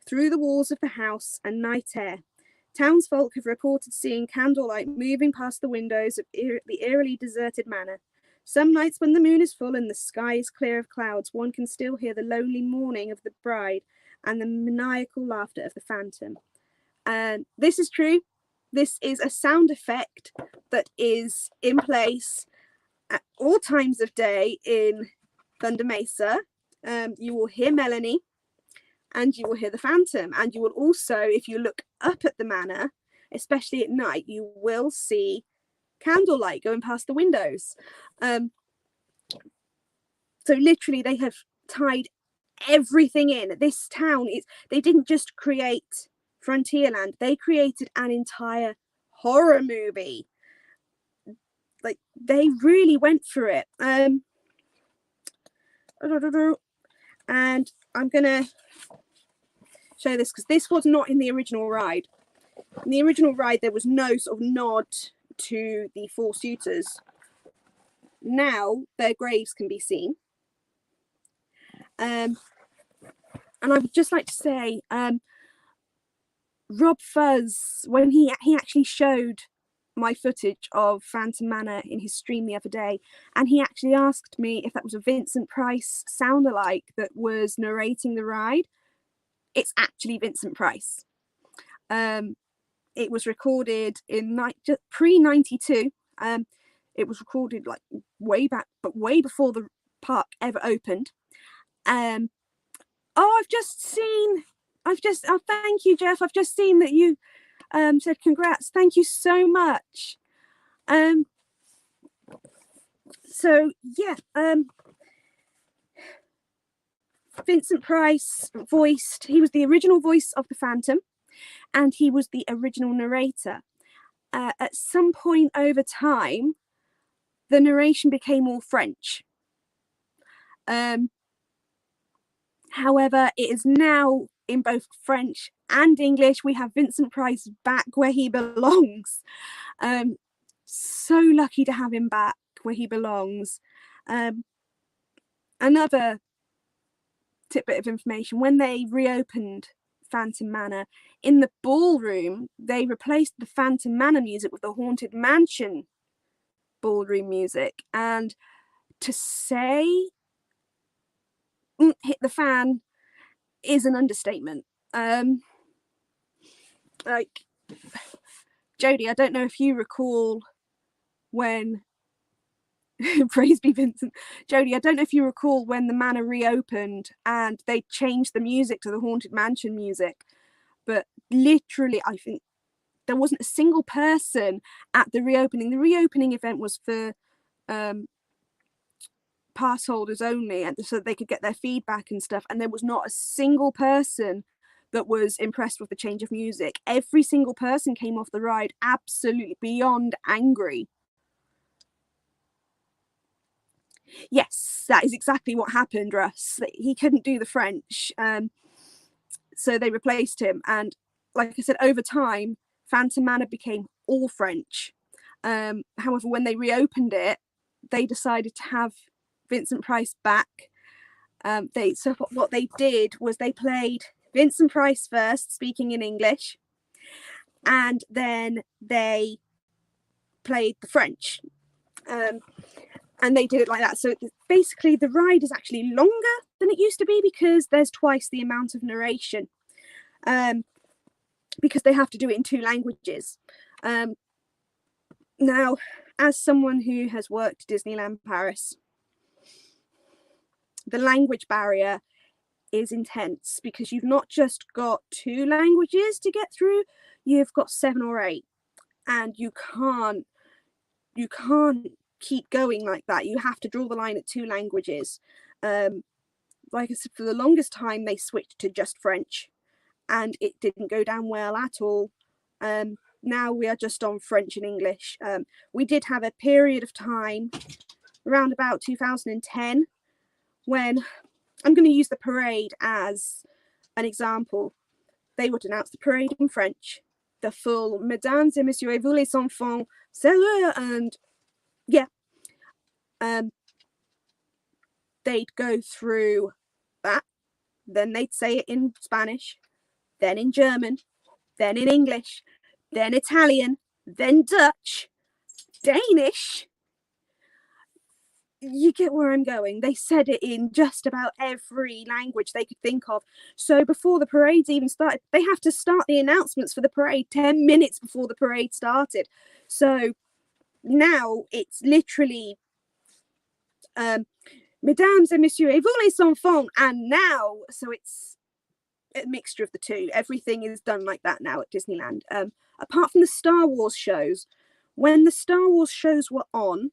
through the walls of the house and night air. Townsfolk have reported seeing candlelight moving past the windows of the eerily deserted manor. Some nights when the moon is full and the sky is clear of clouds, one can still hear the lonely mourning of the bride and the maniacal laughter of the phantom. And this is true. This is a sound effect that is in place at all times of day in Thunder Mesa. You will hear Melanie and you will hear the phantom, and you will also, if you look up at the manor, especially at night, you will see candlelight going past the windows. So literally they have tied everything in. This town is, they didn't just create Frontierland, they created an entire horror movie. Like, they really went for it. And I'm gonna show this because this was not in the original ride. In the original ride, there was no sort of nod to the four suitors. Now their graves can be seen. And I would just like to say, Rob Fuzz, when he actually showed my footage of Phantom Manor in his stream the other day, and he actually asked me if that was a Vincent Price sound-alike that was narrating the ride. It's actually Vincent Price. It was recorded in pre-92. It was recorded like way back, but way before the park ever opened. Oh, thank you, Jeff. I've just seen that you said congrats. Thank you so much. So yeah, Vincent Price he was the original voice of the Phantom, and he was the original narrator. At some point over time, the narration became all French. However, it is now in both French and English. We have Vincent Price back where he belongs. So lucky to have him back where he belongs. Another tidbit of information, when they reopened Phantom Manor, in the ballroom, they replaced the Phantom Manor music with the Haunted Mansion ballroom music. And to say hit the fan is an understatement. Like, Jodie, I don't know if you recall when praise be Vincent. Jodie, I don't know if you recall when the manor reopened and they changed the music to the Haunted Mansion music, but literally I think there wasn't a single person at the reopening. The reopening event was for pass holders only, and so they could get their feedback and stuff, and there was not a single person that was impressed with the change of music. Every single person came off the ride absolutely beyond angry. Yes, that is exactly what happened, Russ. He couldn't do the French, so they replaced him. And like I said, over time, Phantom Manor became all French. However, when they reopened it, they decided to have Vincent Price back. So what they did was they played Vincent Price first, speaking in English, and then they played the French. And they did it like that. So basically the ride is actually longer than it used to be because there's twice the amount of narration, because they have to do it in 2 languages. Now, as someone who has worked at Disneyland Paris, the language barrier is intense because you've not just got 2 languages to get through, you've got 7 or 8, and you can't keep going like that. You have to draw the line at 2 languages. Like I said, for the longest time they switched to just French and it didn't go down well at all. Now we are just on French and English. We did have a period of time around about 2010 when, I'm going to use the parade as an example, they would announce the parade in French the full Mesdames et Messieurs et vous les enfants, c'est l'heure, and yeah. They'd go through that, then they'd say it in Spanish, then in German, then in English, then Italian, then Dutch, Danish. You get where I'm going. They said it in just about every language they could think of. So before the parades even started, they have to start the announcements for the parade 10 minutes before the parade started. So now it's literally Mesdames et Messieurs, et vous les enfants, and now, so it's a mixture of the two. Everything is done like that now at Disneyland. Apart from the Star Wars shows, when the Star Wars shows were on,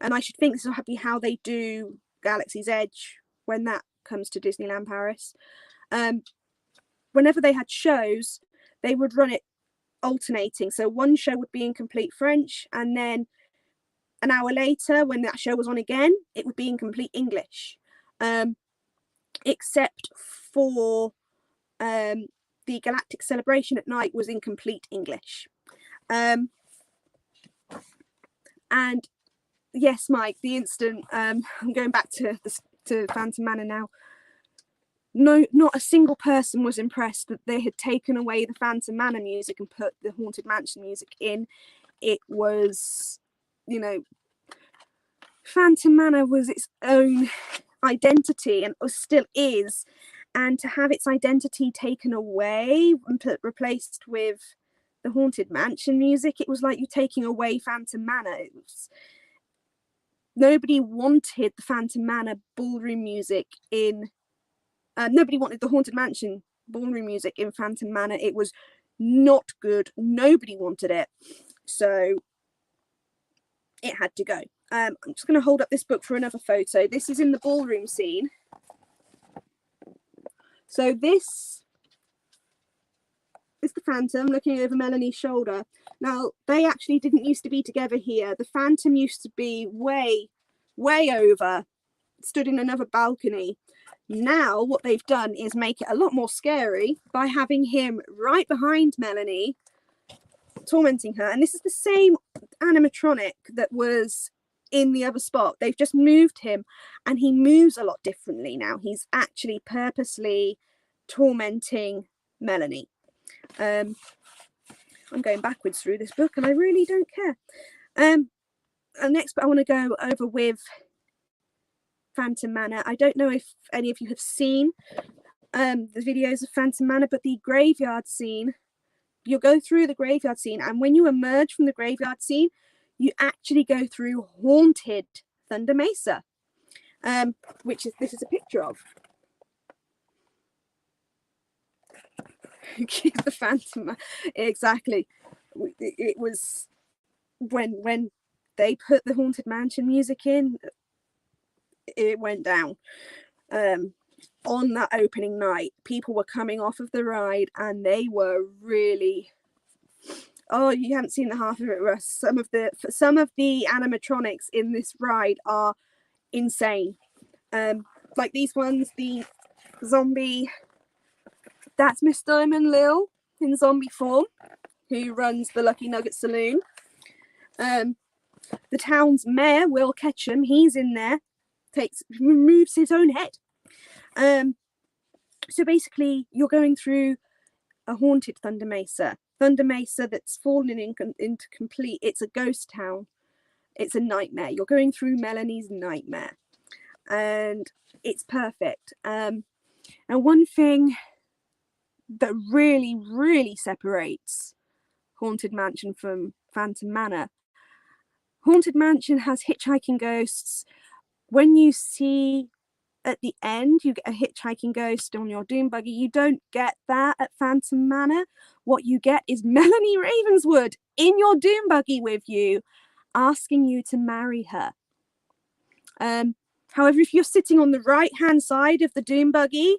and I should think this will be how they do Galaxy's Edge when that comes to Disneyland Paris. Whenever they had shows, they would run it alternating. So one show would be in complete French, and then an hour later, when that show was on again, it would be in complete English. Except for the Galactic Celebration at night was in complete English. And yes, Mike, the instant I'm going back to Phantom Manor now. No, not a single person was impressed that they had taken away the Phantom Manor music and put the Haunted Mansion music in. It was, you know, Phantom Manor was its own identity, and still is. And to have its identity taken away and replaced with the Haunted Mansion music, it was like you're taking away Phantom Manor. It was, nobody wanted the Phantom Manor ballroom music in. Nobody wanted the Haunted Mansion ballroom music in Phantom Manor. It was not good. Nobody wanted it. So it had to go. I'm just going to hold up this book for another photo. This is in the ballroom scene. So this is the Phantom looking over Melanie's shoulder. Now, they actually didn't used to be together here. The Phantom used to be way over, stood in another balcony. Now, what they've done is make it a lot more scary by having him right behind Melanie, tormenting her. And this is the same animatronic that was in the other spot. They've just moved him, and he moves a lot differently now. He's actually purposely tormenting Melanie. I'm going backwards through this book, and I really don't care. And next, but I want to go over with Phantom Manor. I don't know if any of you have seen the videos of Phantom Manor, but the graveyard scene, you'll go through the graveyard scene, and when you emerge from the graveyard scene, you actually go through haunted Thunder Mesa, which is, this is a picture of. The Phantom, exactly. It was when they put the Haunted Mansion music in, it went down. On that opening night, people were coming off of the ride, and they were really, oh, you haven't seen the half of it, Russ. Some of the animatronics in this ride are insane. Like these ones, the zombie, that's Miss Diamond Lil in zombie form, who runs the Lucky Nugget Saloon. The town's mayor, Will Ketchum, he's in there, removes his own head. So basically, you're going through a haunted Thunder Mesa that's fallen into complete, it's a ghost town. It's a nightmare. You're going through Melanie's nightmare, and it's perfect. And one thing that really separates Haunted Mansion from Phantom Manor, Haunted Mansion has hitchhiking ghosts. When you see at the end, you get a hitchhiking ghost on your doom buggy. You don't get that at Phantom Manor. What you get is Melanie Ravenswood in your doom buggy with you, asking you to marry her. However, if you're sitting on the right-hand side of the doom buggy,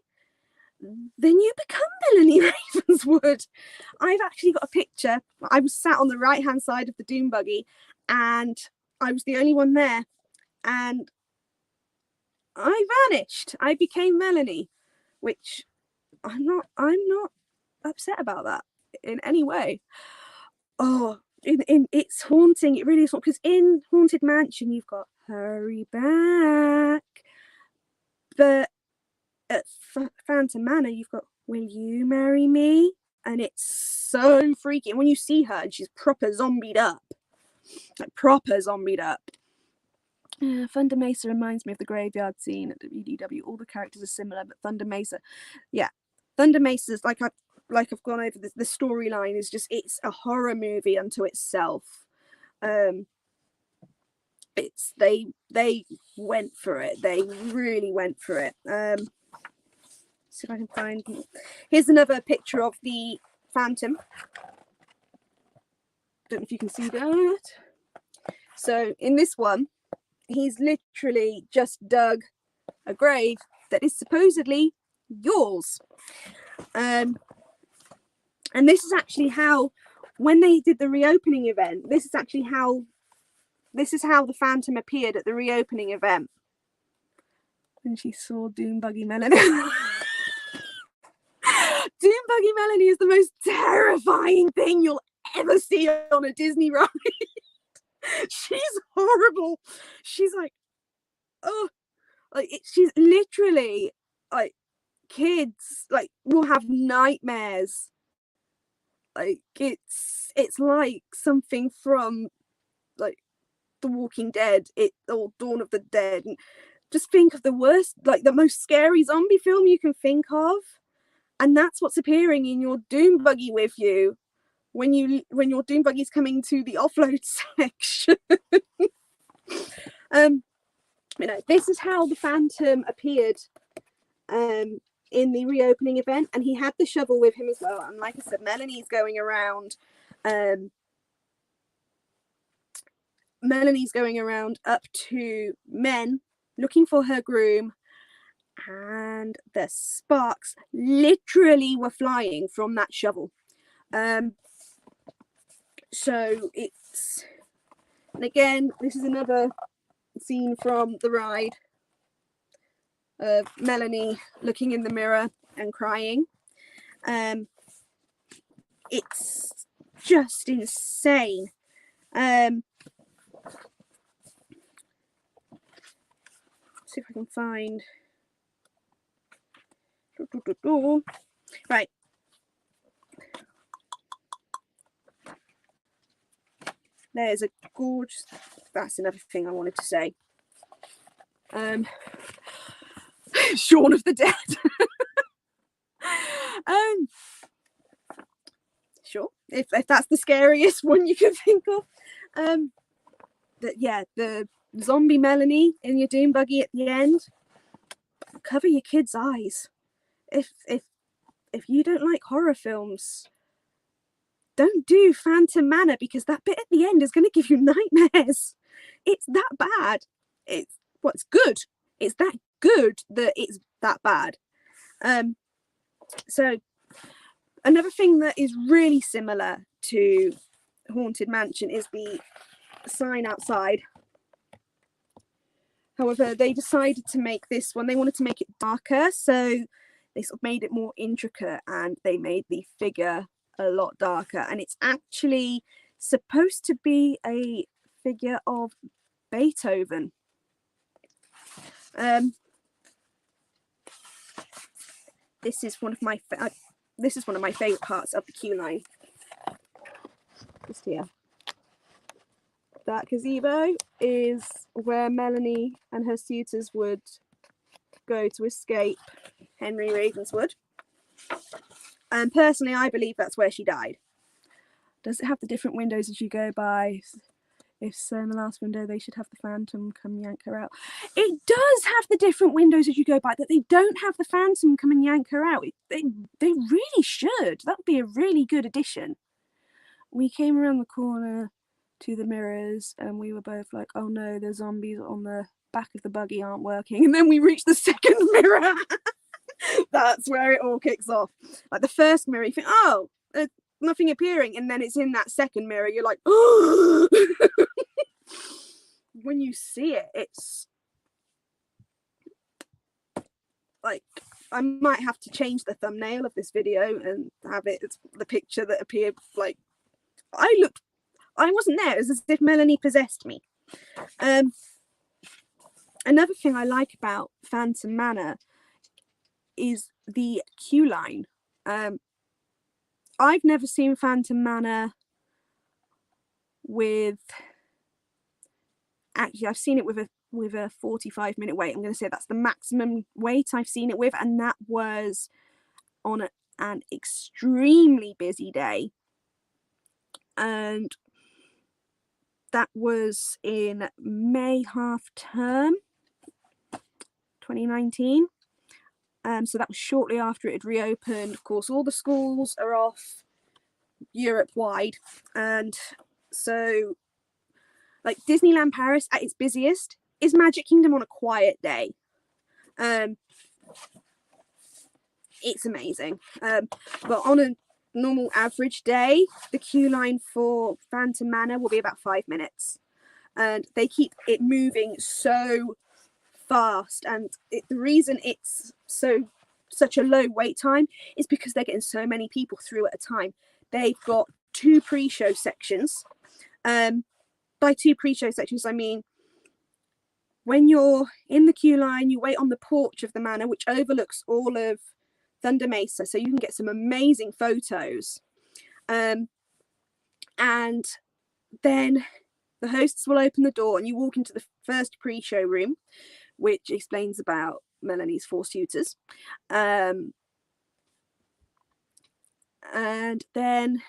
then you become Melanie Ravenswood. I've actually got a picture. I was sat on the right-hand side of the doom buggy, and I was the only one there, and I vanished. I became Melanie, which I'm not upset about that. in any way. Oh, in it's haunting. It really is, because in Haunted Mansion you've got hurry back, but at Phantom Manor you've got will you marry me, and it's so freaky. And when you see her, and she's proper zombied up, like proper zombied up. Thunder Mesa reminds me of the graveyard scene at WDW. All the characters are similar, but Thunder Mesa, yeah, Thunder Mesa's like I've gone over this. The storyline is just, it's a horror movie unto itself. It's they went for it. They really went for it. See if I can find. Here's another picture of the Phantom. Don't know if you can see that. So in this one, he's literally just dug a grave that is supposedly yours. And this is actually how, when they did the reopening event, this is how the Phantom appeared at the reopening event. When she saw Doom Buggy Melanie. Doom Buggy Melanie is the most terrifying thing you'll ever see on a Disney ride. She's horrible. She's like, oh, like she's literally like, kids like will have nightmares. Like it's like something from like The Walking Dead, or Dawn of the Dead. And just think of the worst, like the most scary zombie film you can think of, and that's what's appearing in your Doom Buggy with you when your Doom Buggy's coming to the offload section. This is how the Phantom appeared in the reopening event, and he had the shovel with him as well. And like I said, Melanie's going around up to men looking for her groom, and the sparks literally were flying from that shovel. So it's, and again, this is another scene from the ride of Melanie looking in the mirror and crying. It's just insane. See if I can find. Right. There's a gorgeous. That's another thing I wanted to say. Shaun of the Dead. Sure, if that's the scariest one you can think of. The zombie Melanie in your Doom Buggy at the end. Cover your kids' eyes. If you don't like horror films, don't do Phantom Manor, because that bit at the end is going to give you nightmares. It's that bad. It's what's good. It's that good that it's that bad. So another thing that is really similar to Haunted Mansion is the sign outside. However, they decided to make this one, they wanted to make it darker, so they sort of made it more intricate, and they made the figure a lot darker. And it's actually supposed to be a figure of Beethoven. This is one of my favorite parts of the queue line. Just here. That gazebo is where Melanie and her suitors would go to escape Henry Ravenswood. And personally, I believe that's where she died. Does it have the different windows as you go by? If so, in the last window, they should have the Phantom come yank her out. It does have the different windows as you go by, that they don't have the Phantom come and yank her out. They really should. That would be a really good addition. We came around the corner to the mirrors, and we were both like, oh no, the zombies on the back of the buggy aren't working. And then we reached the second mirror. That's where it all kicks off. Like the first mirror, you think, oh, there's nothing appearing, and then it's in that second mirror, you're like, oh. When you see it, it's like I might have to change the thumbnail of this video and have it as the picture that appeared. Like, I wasn't there. It was as if Melanie possessed me. Another thing I like about Phantom Manor is the queue line. I've never seen Phantom Manor with, actually I've seen it with a 45-minute wait. I'm going to say that's the maximum wait I've seen it with, and that was on an extremely busy day, and that was in May half term 2019. So that was shortly after it had reopened. Of course, all the schools are off Europe wide, and so like Disneyland Paris at its busiest is Magic Kingdom on a quiet day. It's amazing. But on a normal average day, the queue line for Phantom Manor will be about 5 minutes, and they keep it moving so fast. And the reason it's such a low wait time is because they're getting so many people through at a time. They've got 2 pre-show sections. By 2 pre-show sections, I mean when you're in the queue line, you wait on the porch of the manor, which overlooks all of Thunder Mesa, so you can get some amazing photos. And then the hosts will open the door and you walk into the first pre-show room, which explains about Melanie's 4 suitors. And then,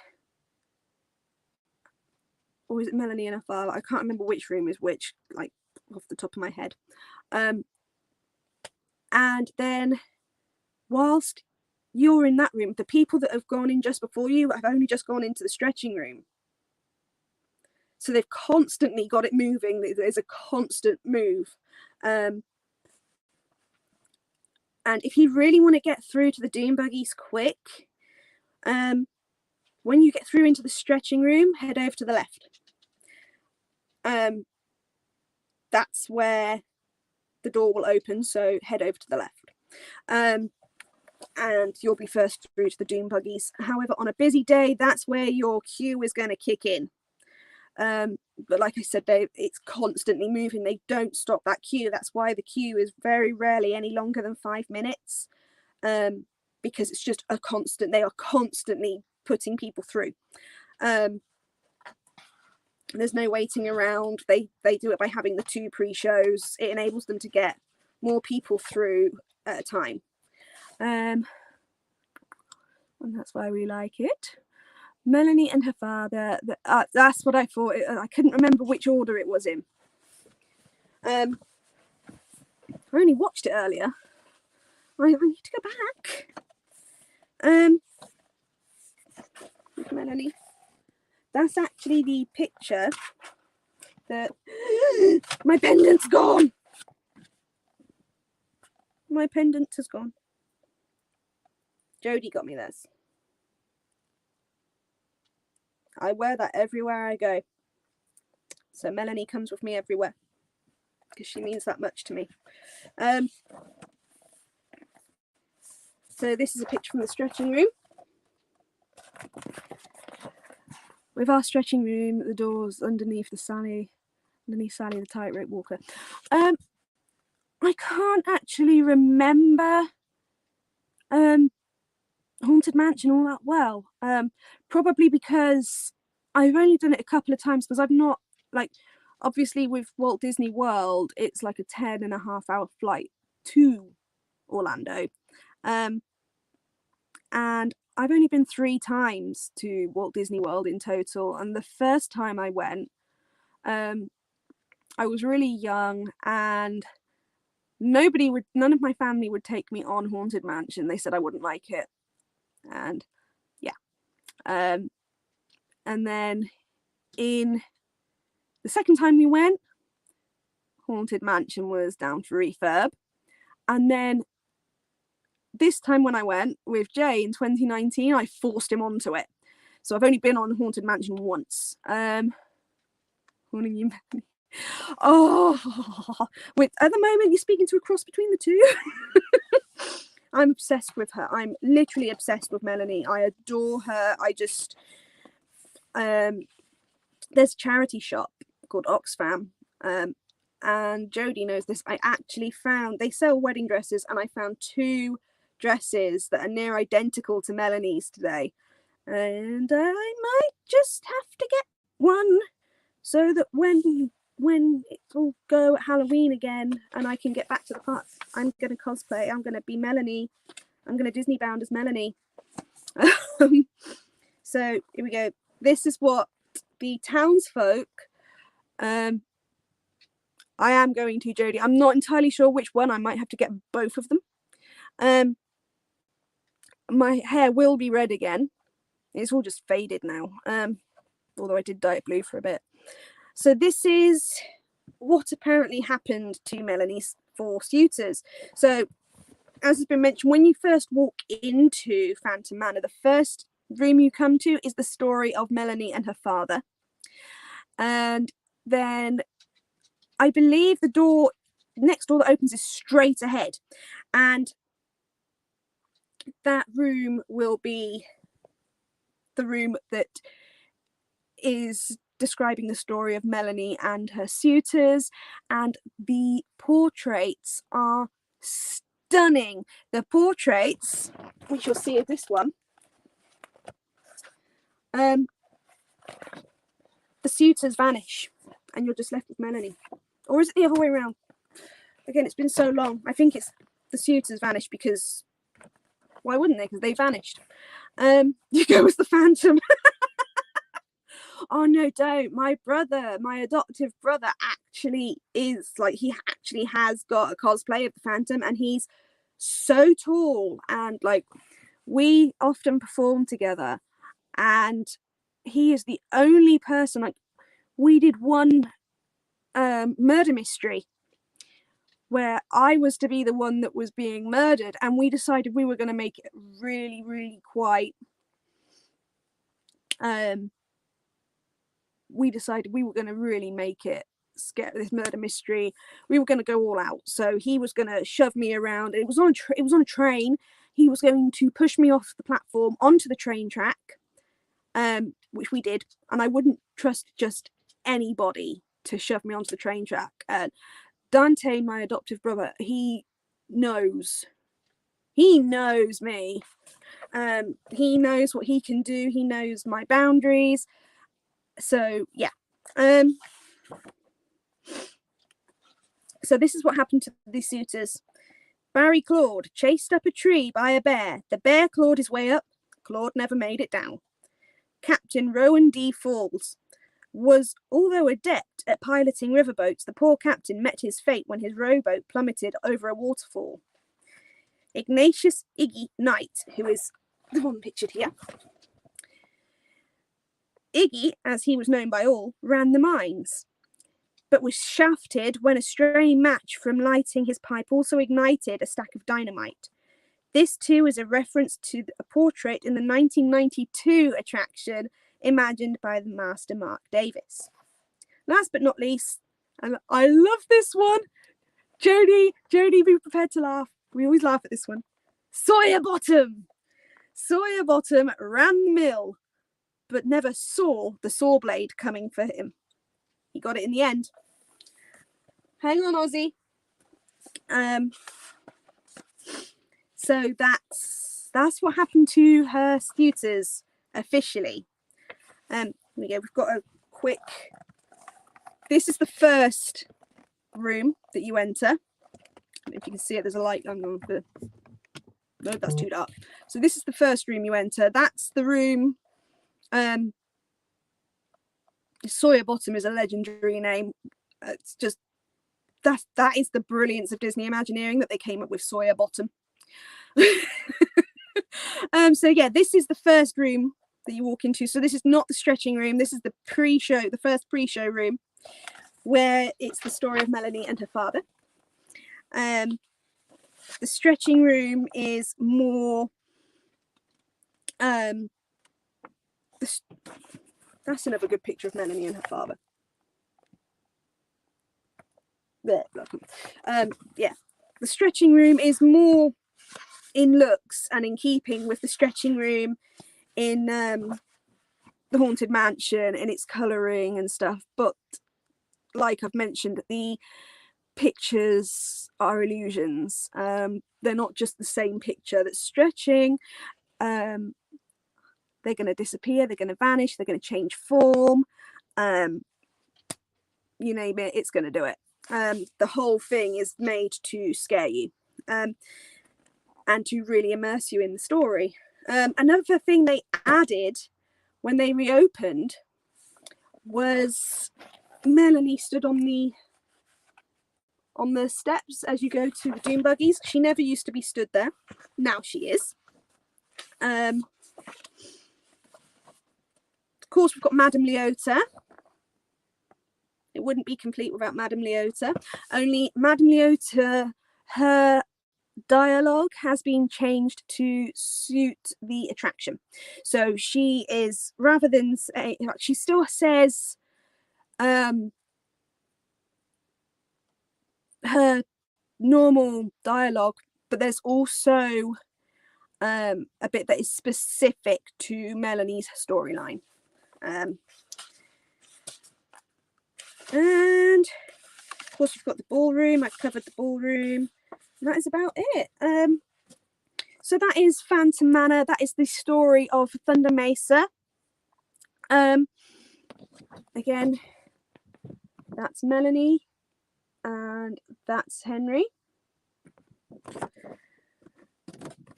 or is it Melanie and her father? I can't remember which room is which, like off the top of my head. And then whilst you're in that room, the people that have gone in just before you have only just gone into the stretching room. So they've constantly got it moving. There's a constant move. And if you really want to get through to the Doom Buggies quick, when you get through into the stretching room, head over to the left. That's where the door will open, so head over to the left. And you'll be first through to the Doom Buggies. However, on a busy day, that's where your queue is going to kick in. But like I said, it's constantly moving. They don't stop that queue. That's why the queue is very rarely any longer than 5 minutes, because it's just a constant. They are constantly putting people through. There's no waiting around. They do it by having the 2 pre-shows. It enables them to get more people through at a time. And that's why we like it. Melanie and her father, that's what I thought. I couldn't remember which order it was in. I only watched it earlier. I need to go back. Melanie. That's actually the picture that my pendant's gone. My pendant has gone. Jodie got me this. I wear that everywhere I go. So Melanie comes with me everywhere because she means that much to me. So this is a picture from the stretching room. With our stretching room, the doors underneath Sally the tightrope walker. I can't actually remember Haunted Mansion all that well. Probably because I've only done it a couple of times, because I've not, like, obviously with Walt Disney World, it's like a 10.5-hour flight to Orlando. And I've only been 3 times to Walt Disney World in total. And the first time I went, I was really young, and none of my family would take me on Haunted Mansion. They said I wouldn't like it. And yeah. And then in the second time we went, Haunted Mansion was down for refurb. And then this time when I went with Jay in 2019, I forced him onto it. So I've only been on Haunted Mansion once. Morning, you. Oh, wait, at the moment you're speaking to a cross between the two. I'm obsessed with her. I'm literally obsessed with Melanie. I adore her. I just there's a charity shop called Oxfam, and Jodie knows this. I actually found, they sell wedding dresses, and I found 2 dresses that are near identical to Melanie's today, and I might just have to get one so that when it'll go at Halloween again and I can get back to the park, I'm gonna cosplay. I'm gonna be Melanie. I'm gonna Disney bound as Melanie. So here we go. This is what the townsfolk, I am going to, Jodie. I'm not entirely sure which one. I might have to get both of them. My hair will be red again. It's all just faded now. Although I did dye it blue for a bit. So this is what apparently happened to Melanie's 4 suitors. So, as has been mentioned, when you first walk into Phantom Manor, the first room you come to is the story of Melanie and her father. And then I believe the door, next door that opens, is straight ahead. And that room will be the room that is describing the story of Melanie and her suitors, and the portraits are stunning. The portraits, which you'll see of this one, the suitors vanish and you're just left with Melanie. Or is it the other way around? Again, it's been so long. I think it's the suitors vanish because why wouldn't they? Because they vanished. You go as the Phantom. Oh no, don't. My brother, my adoptive brother, actually is like, he actually has got a cosplay of the Phantom, and he's so tall, and like, we often perform together, and he is the only person, like, we did one murder mystery where I was to be the one that was being murdered, and we decided we were going to make it really, really quite we decided we were going to really make it scare this murder mystery. We were going to go all out. So he was going to shove me around. It was on a train. He was going to push me off the platform onto the train track, which we did. And I wouldn't trust just anybody to shove me onto the train track. Dante, my adoptive brother, he knows me. He knows what he can do. He knows my boundaries. So yeah. So this is what happened to the suitors. Barry Claude, chased up a tree by a bear. The bear clawed his way up. Claude never made it down. Captain Rowan D. Falls was, although adept at piloting riverboats, the poor captain met his fate when his rowboat plummeted over a waterfall. Ignatius Iggy Knight, who is the one pictured here. Iggy, as he was known by all, ran the mines, but was shafted when a stray match from lighting his pipe also ignited a stack of dynamite. This too is a reference to a portrait in the 1992 attraction imagined by the master Mark Davis. Last but not least, and I love this one, Jodie, be prepared to laugh. We always laugh at this one. Sawyer Bottom ran the mill, but never saw the saw blade coming for him. He got it in the end. Hang on, Ozzy. So that's what happened to her suitors officially. Here we go. We've got a quick. This is the first room that you enter. If you can see it, there's a light going on. No, that's too dark. So this is the first room you enter. That's the room. Sawyer Bottom is a legendary name. It's just that is the brilliance of Disney Imagineering, that they came up with Sawyer Bottom. So yeah, this is the first room that you walk into. So this is not the stretching room. This is the pre-show, the first pre-show room, where it's the story of Melanie and her father. The stretching room is more. That's another good picture of Melanie and her father. There, yeah, the stretching room is more in looks and in keeping with the stretching room in the Haunted Mansion and its colouring and stuff. But like I've mentioned, the pictures are illusions. They're not just the same picture that's stretching. They're going to disappear, they're going to vanish, they're going to change form. You name it, it's going to do it. The whole thing is made to scare you and to really immerse you in the story. Another thing they added when they reopened was Melanie stood on the steps as you go to the Doom buggies. She never used to be stood there. Now she is. Of course, we've got Madame Leota. It wouldn't be complete without Madame Leota. Only Madame Leota, her dialogue has been changed to suit the attraction. So she is, rather than say, she still says her normal dialogue, but there's also a bit that is specific to Melanie's storyline. And of course, you've got the ballroom. I've covered the ballroom. And that is about it. So that is Phantom Manor. That is the story of Thunder Mesa. Again, that's Melanie and that's Henry.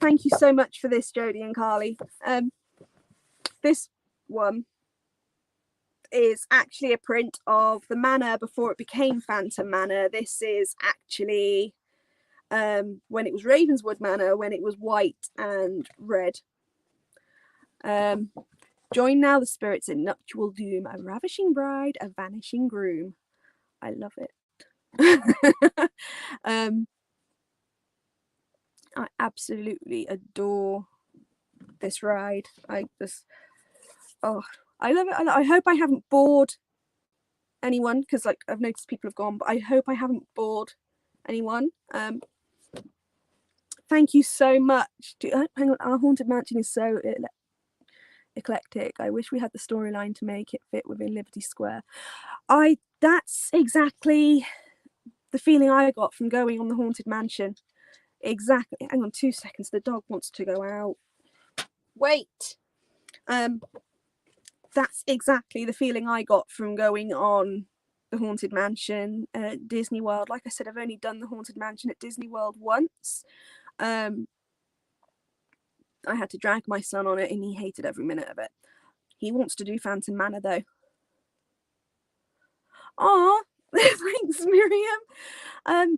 Thank you so much for this, Jodie and Carly. This one is actually a print of the manor before it became Phantom Manor. This is actually when it was Ravenswood Manor, when it was white and red. Join now the spirits in nuptial doom, a ravishing bride, a vanishing groom. I love it. I absolutely adore this ride. I love it. I hope I haven't bored anyone, because like I've noticed people have gone, but I hope I haven't bored anyone. Thank you so much. Hang on, our Haunted Mansion is so eclectic. I wish we had the storyline to make it fit within Liberty Square. That's exactly the feeling I got from going on the Haunted Mansion. Exactly. Hang on 2 seconds. The dog wants to go out. Wait. That's exactly the feeling I got from going on the Haunted Mansion at Disney World. Like I said, I've only done the Haunted Mansion at Disney World once. I had to drag my son on it and he hated every minute of it. He wants to do Phantom Manor though. Aw, thanks Miriam. I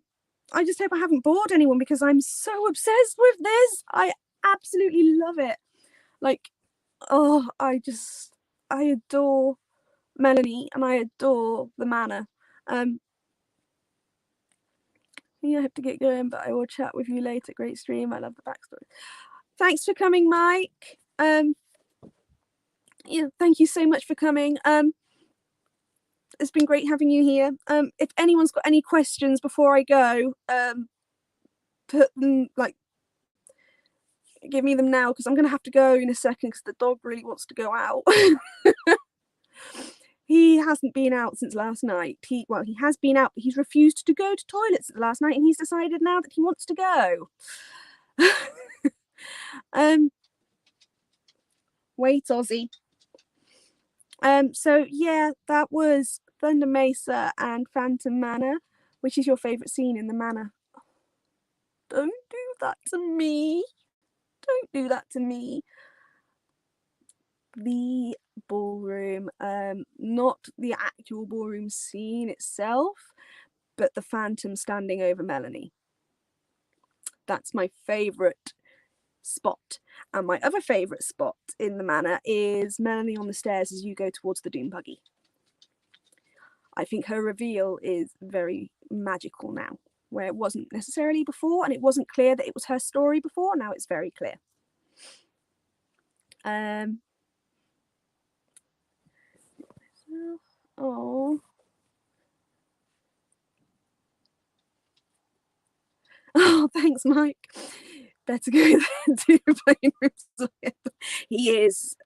just hope I haven't bored anyone, because I'm so obsessed with this. I absolutely love it. Like, oh, I adore Melanie and I adore the manor. Yeah, I have to get going, but I will chat with you later. Great stream. I love the backstory. Thanks for coming, Mike. Yeah, thank you so much for coming. It's been great having you here. If anyone's got any questions before I go, put them, like, give me them now, because I'm going to have to go in a second because the dog really wants to go out. He hasn't been out since last night. He has been out, but he's refused to go to toilets last night, and he's decided now that he wants to go. Wait, Ozzy. So yeah, that was Thunder Mesa and Phantom Manor. Which is your favourite scene in the manor? Don't do that to me. Don't do that to me. The ballroom, not the actual ballroom scene itself, but the Phantom standing over Melanie. That's my favourite spot. And my other favourite spot in the manor is Melanie on the stairs as you go towards the Doom buggy. I think her reveal is very magical now, where it wasn't necessarily before, and it wasn't clear that it was her story before. Now it's very clear. Oh, thanks, Mike. better go then to playing rooms. He is.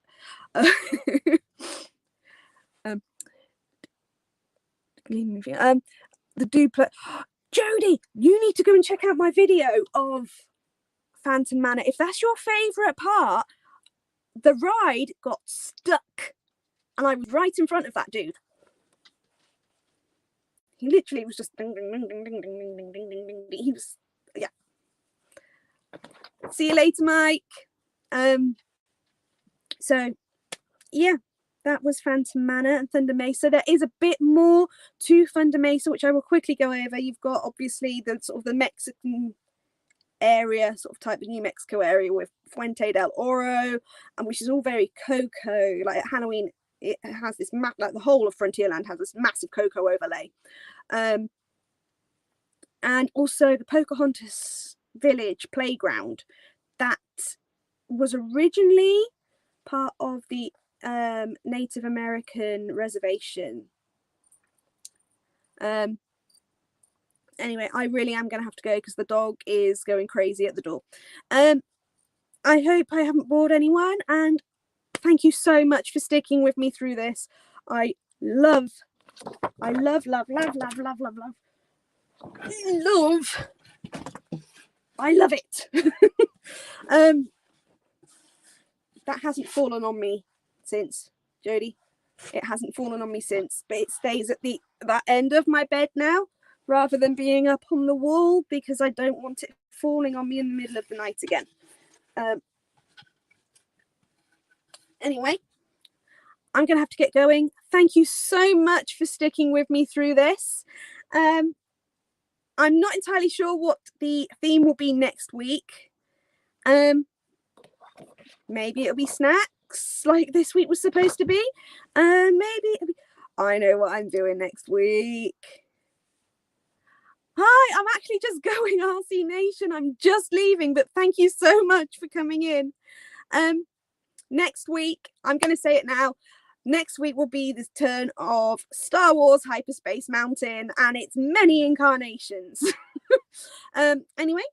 The duplex. Jodie, you need to go and check out my video of Phantom Manor. If that's your favourite part, the ride got stuck and I was right in front of that dude. He literally was just ding, ding, ding, ding, ding, ding, ding, ding, ding, ding. He was, yeah. See you later, Mike. So, yeah, that was Phantom Manor and Thunder Mesa. There is a bit more to Thunder Mesa, which I will quickly go over. You've got obviously the sort of the Mexican area, sort of type of New Mexico area with Fuente del Oro, and which is all very cocoa. Like at Halloween, it has this map, like the whole of Frontierland has this massive cocoa overlay. And also the Pocahontas Village playground that was originally part of the Native American reservation. Anyway, I really am going to have to go because the dog is going crazy at the door. I hope I haven't bored anyone, and thank you so much for sticking with me through this. I love it. That hasn't fallen on me since, Jodie. It hasn't fallen on me since, but it stays at that end of my bed now rather than being up on the wall because I don't want it falling on me in the middle of the night again. Anyway, I'm going to have to get going. Thank you so much for sticking with me through this. I'm not entirely sure what the theme will be next week. Maybe it'll be snacks like this week was supposed to be. Maybe it'll be... I know what I'm doing next week. Hi, I'm actually just going, RC Nation. I'm just leaving, but thank you so much for coming in. Next week, I'm going to say it now. Next week will be the turn of Star Wars Hyperspace Mountain and its many incarnations. Anyway,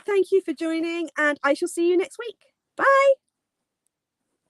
thank you for joining, and I shall see you next week. Bye.